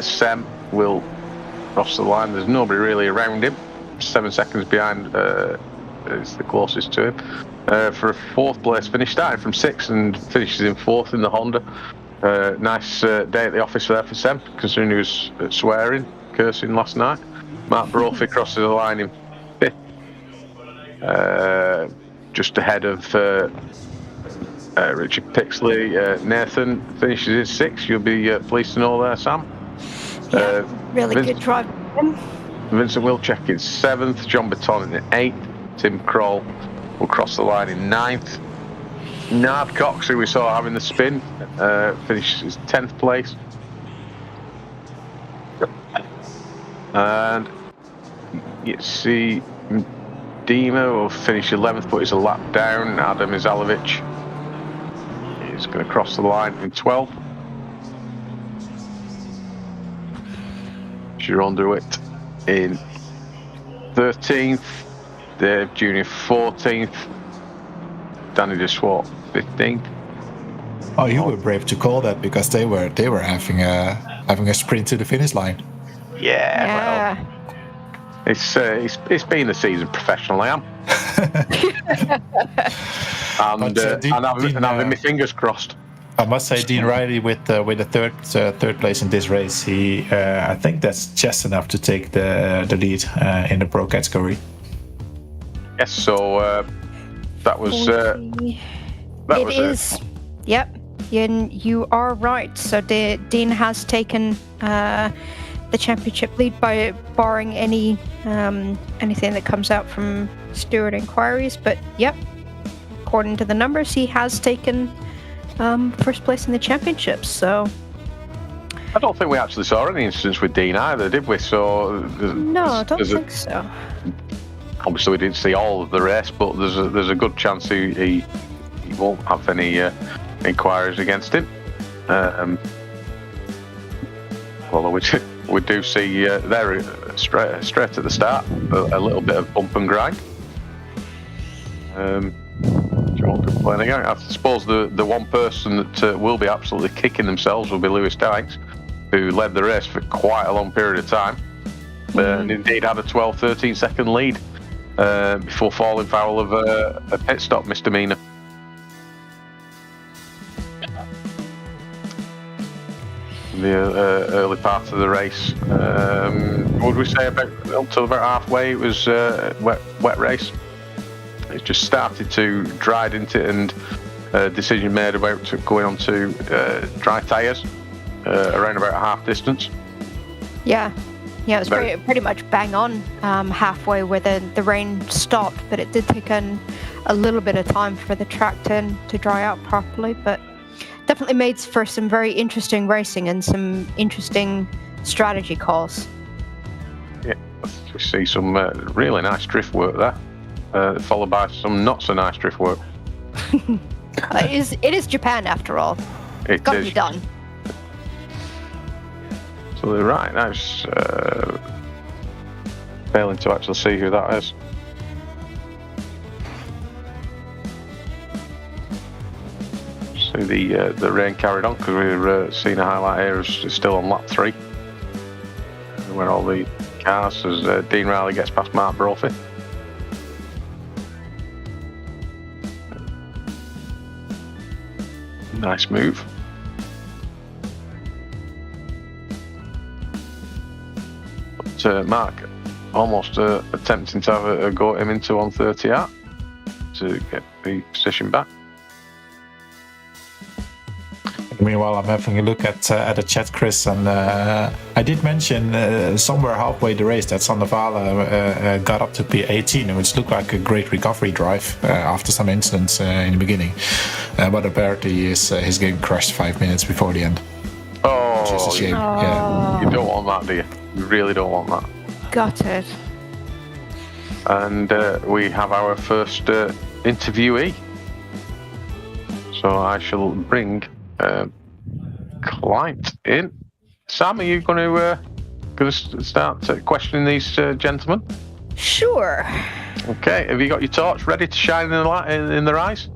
Sem will cross the line. There's nobody really around him. 7 seconds behind is the closest to him. For a fourth place finish, starting from 6th and finishes in 4th in the Honda. Nice day at the office there for Sem, considering he was cursing last night. Mark Brophy crosses the line in 5th, just ahead of Richard Pixley. Nathan finishes in 6th. You'll be pleased to know there, Sam. Yeah, really good drive. Vincent Wilczek in 7th, John Baton in 8th, Tim Kroll will cross the line in 9th. Nard Cox, who we saw having the spin, finishes 10th place. And you see Dima will finish 11th, but he's a lap down. Adam Izalovic is going to cross the line in 12th. Jeroen de Wit in 13th. Dave Jr. 14th. Danny de Swart 15th. Oh, you were brave to call that because they were having a sprint to the finish line. Yeah. Well, it's been a season professional, I am. and having my fingers crossed. I must say, Dean Riley with the third place in this race, he I think that's just enough to take the lead in the pro category. Yes, so that was it is. Yep, you are right. So Dean has taken the championship lead by barring anything that comes out from steward inquiries. But yep, according to the numbers, he has taken first place in the championships. So I don't think we actually saw any incidents with Dean either, did we? So no, I don't think so. Obviously, we didn't see all of the race, but there's a good chance he won't have any inquiries against him. Although we do see there straight at the start a little bit of bump and grind. I suppose the one person that will be absolutely kicking themselves will be Lewis Dykes, who led the race for quite a long period of time, and indeed had a 12-13 second lead before falling foul of a pit stop misdemeanor. The early part of the race, would we say until about halfway it was wet race. It just started to dry into it, and a decision made about going on to dry tyres around about half distance. Yeah, it was pretty much bang on halfway where the rain stopped, but it did take a little bit of time for the track to dry out properly, but definitely made for some very interesting racing and some interesting strategy calls. Yeah, we see some really nice drift work there, followed by some not so nice drift work. It is Japan after all. It's got to be done. So they're right. That's failing to actually see who that is. So the rain carried on because we're seeing a highlight here is still on lap 3, where all the cars as Dean Riley gets past Mark Brophy. Nice move. But Mark almost attempting to have a go at him into 130R to get the position back. Meanwhile, I'm having a look at the chat, Chris, and I did mention somewhere halfway the race that Sandovala got up to P18, which looked like a great recovery drive after some incidents in the beginning. But apparently his game crashed 5 minutes before the end. Oh, which is a shame. Yeah. You don't want that, do you? You really don't want that. Got it. And we have our first interviewee. So I shall bring Clyde in. Sam, are you going to start questioning these gentlemen? Sure. Okay. Have you got your torch ready to shine in their eyes?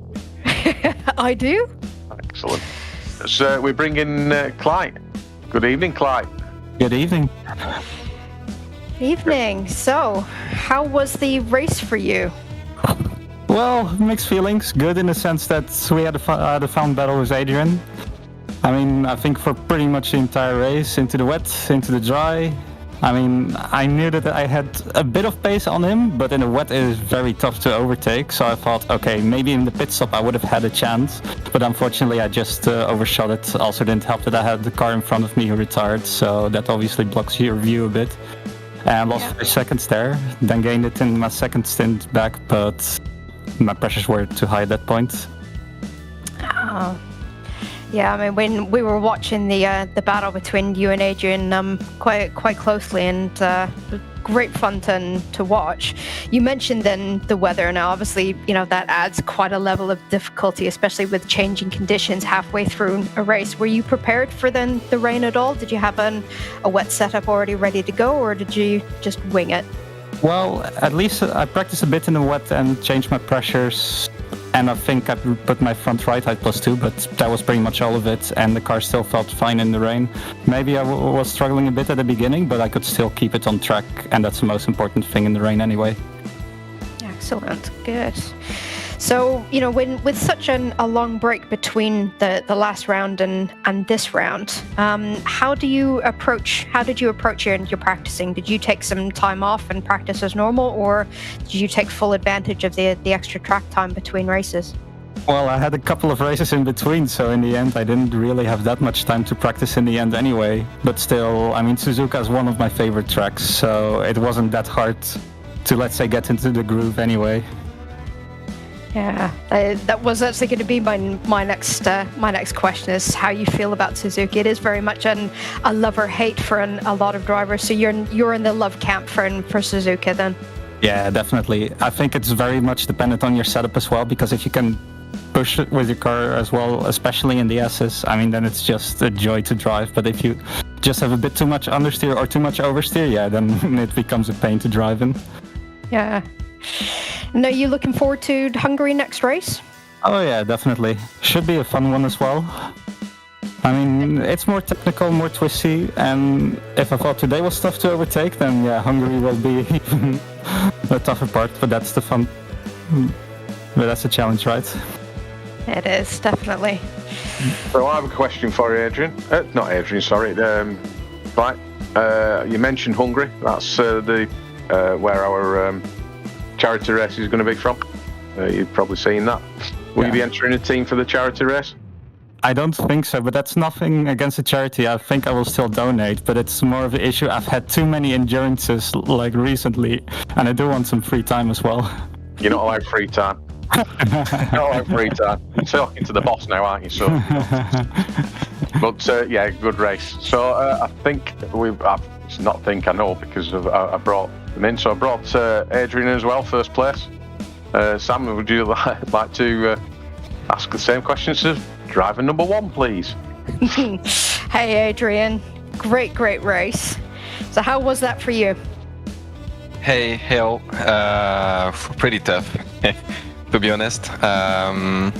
I do. Excellent. So we bring in Clyde. Good evening, Clyde. Good evening. Evening. So, how was the race for you? Well, mixed feelings. Good in the sense that we had a fun battle with Adrian. I mean, I think for pretty much the entire race, into the wet, into the dry. I mean, I knew that I had a bit of pace on him, but in the wet it is very tough to overtake. So I thought, okay, maybe in the pit stop I would have had a chance. But unfortunately I just overshot it. Also didn't help that I had the car in front of me who retired. So that obviously blocks your view a bit. And lost 5 seconds there. Then gained it in my second stint back, but my pressures were too high at that point. Oh. Yeah, I mean, when we were watching the battle between you and Adrian quite closely, and great fun to watch. You mentioned then the weather. Now, obviously, that adds quite a level of difficulty, especially with changing conditions halfway through a race. Were you prepared for the rain at all? Did you have a wet setup already ready to go, or did you just wing it? Well, at least I practiced a bit in the wet and changed my pressures. And I think I put my front right height +2, but that was pretty much all of it. And the car still felt fine in the rain. Maybe I was struggling a bit at the beginning, but I could still keep it on track. And that's the most important thing in the rain anyway. Excellent. Good. So, with such a long break between the last round and this round, how did you approach your practicing? Did you take some time off and practice as normal, or did you take full advantage of the extra track time between races? Well, I had a couple of races in between, so in the end I didn't really have that much time to practice in the end anyway. But still, I mean, Suzuka is one of my favorite tracks, so it wasn't that hard to, let's say, get into the groove anyway. Yeah, that was actually going to be my next question, is how you feel about Suzuka. It is very much a love or hate for a lot of drivers. So you're in the love camp for Suzuka then. Yeah, definitely. I think it's very much dependent on your setup as well, because if you can push it with your car as well, especially in the S's, I mean, then it's just a joy to drive. But if you just have a bit too much understeer or too much oversteer, yeah, then it becomes a pain to drive in. Yeah. And are you looking forward to Hungary next race? Oh yeah, definitely. Should be a fun one as well. I mean, it's more technical, more twisty, and if I thought today was tough to overtake, then yeah, Hungary will be even a tougher part, but that's the fun. But that's the challenge, right? It is, definitely. So I have a question for you, Adrian. Not Adrian, sorry. Right. You mentioned Hungary. That's where our charity race is going to be from. You've probably seen that. Will you be entering a team for the charity race? I don't think so, but that's nothing against the charity. I think I will still donate, but it's more of an issue. I've had too many endurances like recently, and I do want some free time as well. You're not allowed free time. Not allowed free time. You're talking to the boss now, aren't you? So, but yeah, good race. So I think I know because I brought them in. So I brought Adrian as well, first place. Sam, would you like to ask the same questions to driver number one, please? Hey, Adrian. Great race. So how was that for you? Hey, Hill. Pretty tough, to be honest. I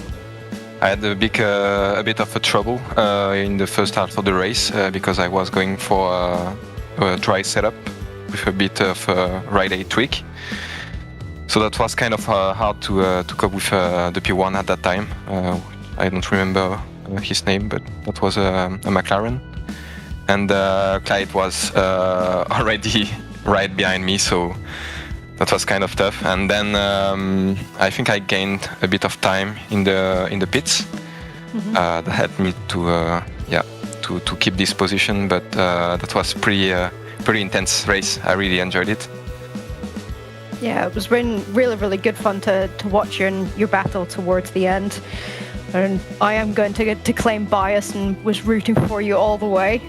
had a bit of a trouble in the first half of the race because I was going for a dry setup with a bit of a ride A tweak. So that was kind of hard to cope with the P1 at that time. I don't remember his name, but that was a McLaren. And Clyde was already right behind me, so that was kind of tough. And then I think I gained a bit of time in the pits. Mm-hmm. That helped me to keep this position, but that was pretty intense race. I really enjoyed it. Yeah, it was really good fun to watch your battle towards the end. And I am going to claim bias and was rooting for you all the way.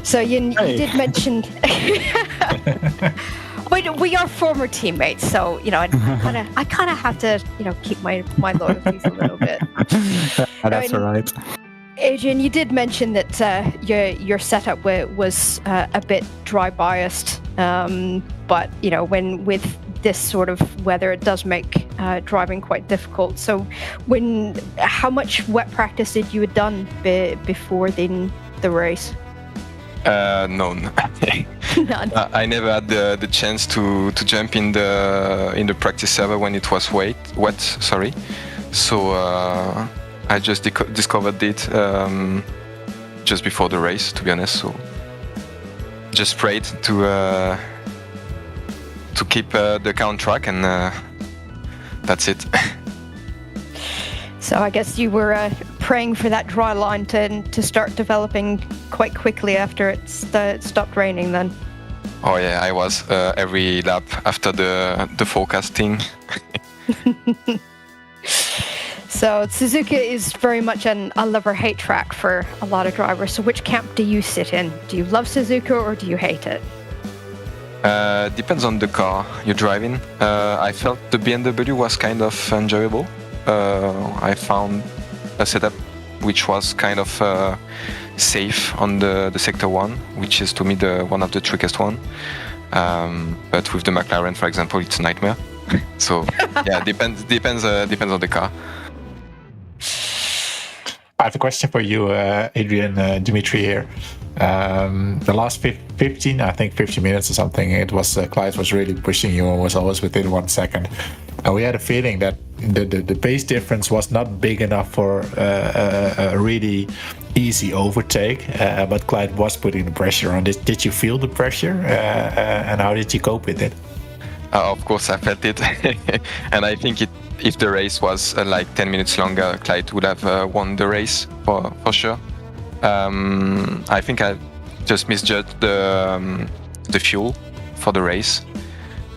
So you did mention we are former teammates, so I kind of have to keep my loyalties a little bit. That's all right. Adrian, you did mention that your setup was a bit dry biased, but when with this sort of weather, it does make driving quite difficult. So, how much wet practice did you have done before the race? None. None. I never had the chance to jump in the practice server when it was wet. Sorry. So I just discovered it just before the race, to be honest. So just prayed to keep the car on track, and that's it. So I guess you were praying for that dry line to start developing quite quickly after it stopped raining then. Oh yeah, I was every lap after the forecasting. So Suzuka is very much a love or hate track for a lot of drivers. So which camp do you sit in? Do you love Suzuka or do you hate it? Depends on the car you're driving. I felt the BMW was kind of enjoyable. I found a setup which was kind of safe on the Sector 1, which is to me one of the trickiest one. But with the McLaren, for example, it's a nightmare. So yeah, depends on the car. I have a question for you, Adrian, Dimitri here. The last 15 minutes or something, it was Clyde was really pushing you and was always within 1 second. And we had a feeling that the pace difference was not big enough for a really easy overtake, but Clyde was putting the pressure on. Did you feel the pressure, and how did you cope with it? Of course, I felt it, and I think if the race was like 10 minutes longer, Clyde would have won the race for sure. I think I just misjudged the fuel for the race,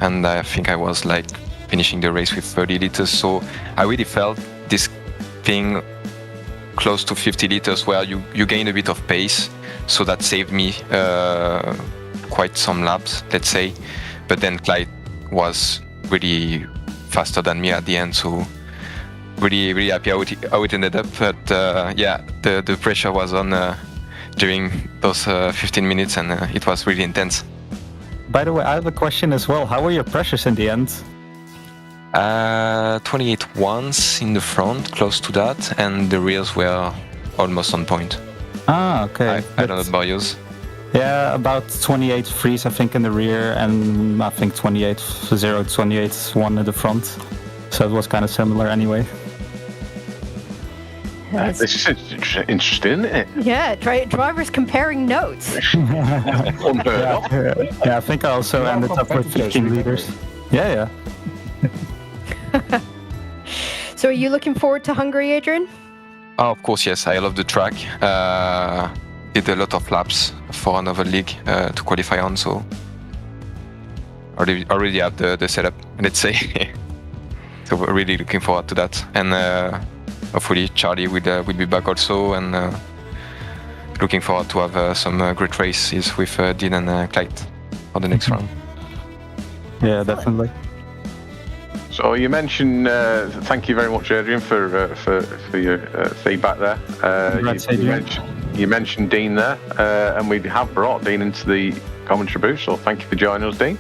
and I think I was like finishing the race with 30 liters. So I really felt this thing close to 50 liters where you gain a bit of pace. So that saved me quite some laps, let's say. But then Clyde was really faster than me at the end. So really happy how it ended up. But the pressure was on during those 15 minutes, and it was really intense. By the way, I have a question as well. How were your pressures in the end? 28 once in the front, close to that, and the rears were almost on point. Ah, okay. I don't know about yours. Yeah, about 28 frees, I think, in the rear, and I think 28.1 in the front. So it was kind of similar anyway. This is interesting, isn't it? Yeah, drivers comparing notes. Unheard of. Yeah, I think I also ended up with 15 liters. Yeah. So are you looking forward to Hungary, Adrian? Oh, of course, yes. I love the track. Did a lot of laps for another league to qualify on, so already have the setup, let's say. So we're really looking forward to that, and hopefully Charlie will be back also, and looking forward to have some great races with Dean and Clyde for the next round. Yeah, definitely. So you mentioned, thank you very much, Adrian, for your feedback there. You mentioned Dean there, and we have brought Dean into the commentary booth, so thank you for joining us, Dean.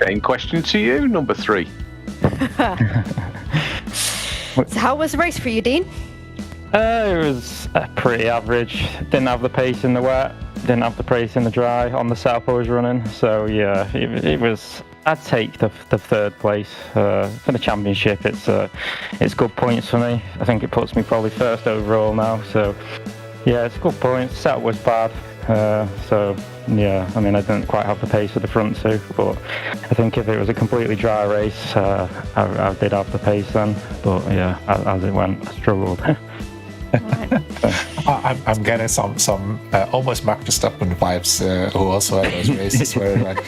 Same question to you, number 3. So how was the race for you, Dean? It was pretty average. Didn't have the pace in the wet, didn't have the pace in the dry on the setup I was running. So yeah, it was. I'd take the third place for the championship. It's good points for me. I think it puts me probably first overall now. So yeah, it's good points. Setup was bad. So yeah, I mean I didn't quite have the pace of the front two, but I think if it was a completely dry race, I did have the pace then. But yeah, as it went, I struggled. I'm getting some almost Max Verstappen vibes, who also had those races where like,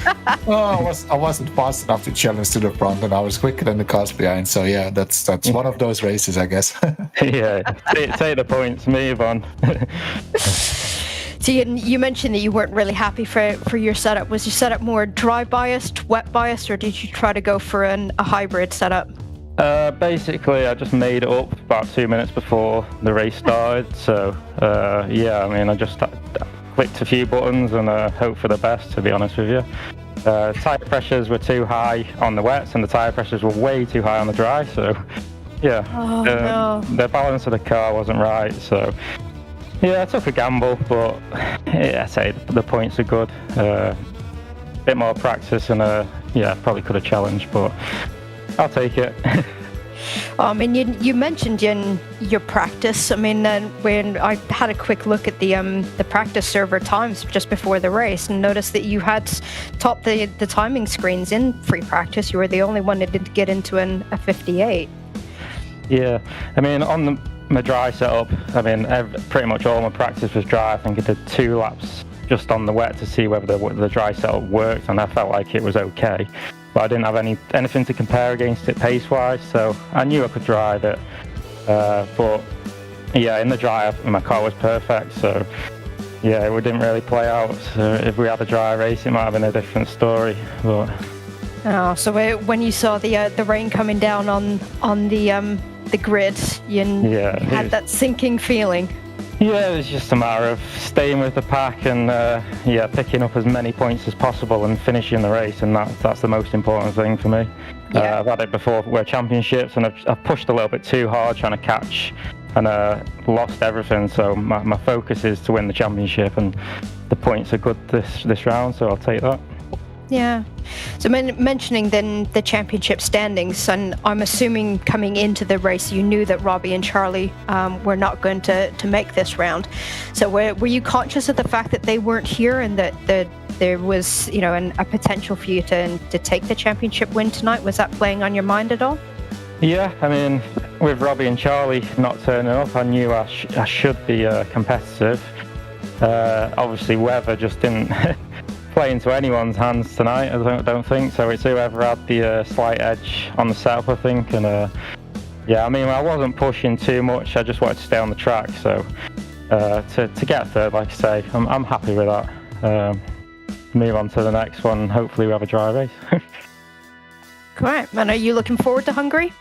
I wasn't fast enough to challenge to the front, and I was quicker than the cars behind. So yeah, that's one of those races, I guess. Yeah, take the points, move on. So you mentioned that you weren't really happy for your setup. Was your setup more dry biased, wet biased, or did you try to go for a hybrid setup? Basically, I just made it up about 2 minutes before the race started. So yeah, I mean, I just clicked a few buttons and hoped for the best, to be honest with you. Tyre pressures were too high on the wets, and the tyre pressures were way too high on the dry. So yeah, the balance of the car wasn't right. So yeah, I took a gamble, but yeah, I'd say the points are good. Bit more practice, and yeah, probably could have challenged, but I'll take it. I mean, you mentioned in your practice. I mean, when I had a quick look at the practice server times just before the race, and noticed that you had topped the timing screens in free practice. You were the only one that didn't get into a 58. Yeah, I mean, on my dry setup, I mean, pretty much all my practice was dry. I think I did 2 laps just on the wet to see whether the dry setup worked, and I felt like it was okay. But I didn't have anything to compare against it pace-wise, so I knew I could drive it. But yeah, in the dry, my car was perfect, so yeah, it didn't really play out. So if we had a dry race, it might have been a different story. But so when you saw the rain coming down on the grid, you had that sinking feeling. Yeah, it was just a matter of staying with the pack and picking up as many points as possible and finishing the race, and that's the most important thing for me. Yeah. I've had it before where championships, and I've pushed a little bit too hard trying to catch, and lost everything. So my focus is to win the championship, and the points are good this round, so I'll take that. Yeah. So mentioning then the championship standings, and I'm assuming coming into the race you knew that Robbie and Charlie were not going to make this round. So were you conscious of the fact that they weren't here and that there was, you know, a potential for you to take the championship win tonight? Was that playing on your mind at all? Yeah, I mean, with Robbie and Charlie not turning up, I knew I should be competitive. Obviously, weather just didn't play into anyone's hands tonight, I don't think. So it's whoever had the slight edge on the setup, I think. And yeah, I mean, I wasn't pushing too much. I just wanted to stay on the track. So to get third, like I say, I'm happy with that. Move on to the next one. Hopefully, we have a dry race. Great. And are you looking forward to Hungary?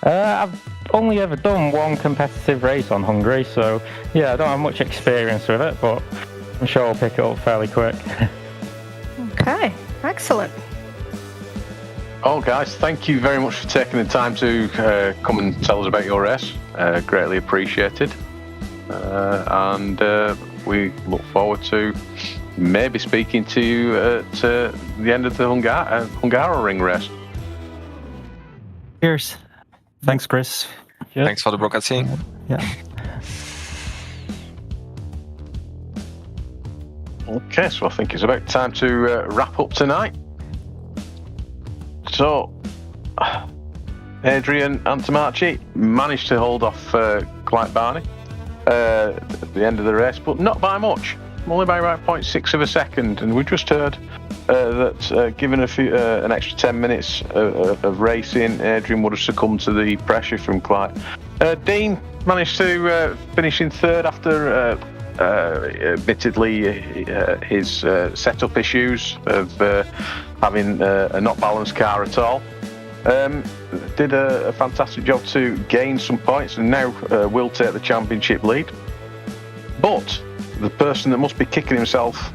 I've only ever done one competitive race on Hungary, so yeah, I don't have much experience with it, but I'm sure I'll pick it up fairly quick. Okay, excellent. Oh, guys, thank you very much for taking the time to come and tell us about your race. Greatly appreciated. And we look forward to maybe speaking to you at the end of the Hungaroring race. Cheers. Thanks, Chris. Thanks for the broadcasting. Yeah. Okay, so I think it's about time to wrap up tonight. So, Adrian Antomarchi managed to hold off Clyde Barney at the end of the race, but not by much. Only by about 0.6 of a second, and we just heard that given an extra 10 minutes of racing, Adrian would have succumbed to the pressure from Clyde. Dean managed to finish in third after admittedly his setup issues of having a not balanced car at all. Did a fantastic job to gain some points and now will take the championship lead. But the person that must be kicking himself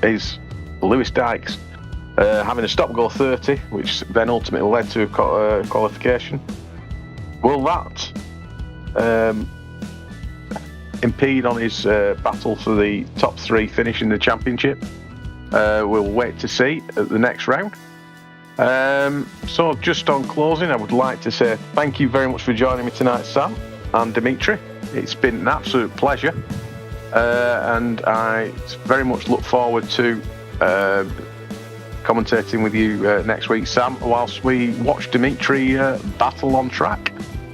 is Lewis Dykes, having a stop-go 30, which then ultimately led to a qualification. Will that impede on his battle for the top three finish in the championship? We'll wait to see at the next round. So just on closing, I would like to say thank you very much for joining me tonight, Sam and Dimitri. It's been an absolute pleasure. And I very much look forward to commentating with you next week, Sam, whilst we watch Dimitri battle on track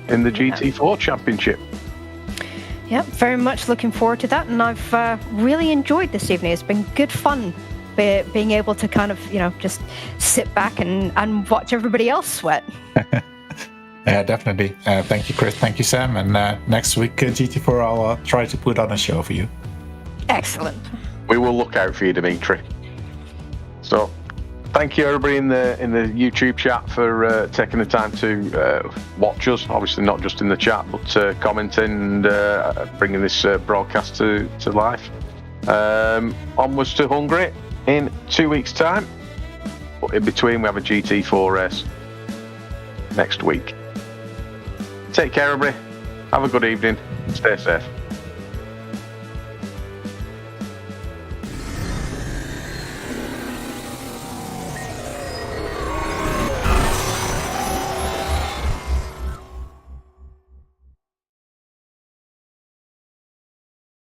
in the GT4 Championship. Yep, very much looking forward to that, and I've really enjoyed this evening. It's been good fun being able to kind of, you know, just sit back and watch everybody else sweat. Yeah, definitely. Thank you, Chris. Thank you, Sam. And next week, GT4, I'll try to put on a show for you. Excellent. We will look out for you, Dimitri. So, thank you, everybody in the YouTube chat for taking the time to watch us. Obviously, not just in the chat, but commenting and bringing this broadcast to life. Onwards to Hungary in 2 weeks' time. But in between, we have a GT4 race next week. Take care, everybody. Have a good evening. Stay safe.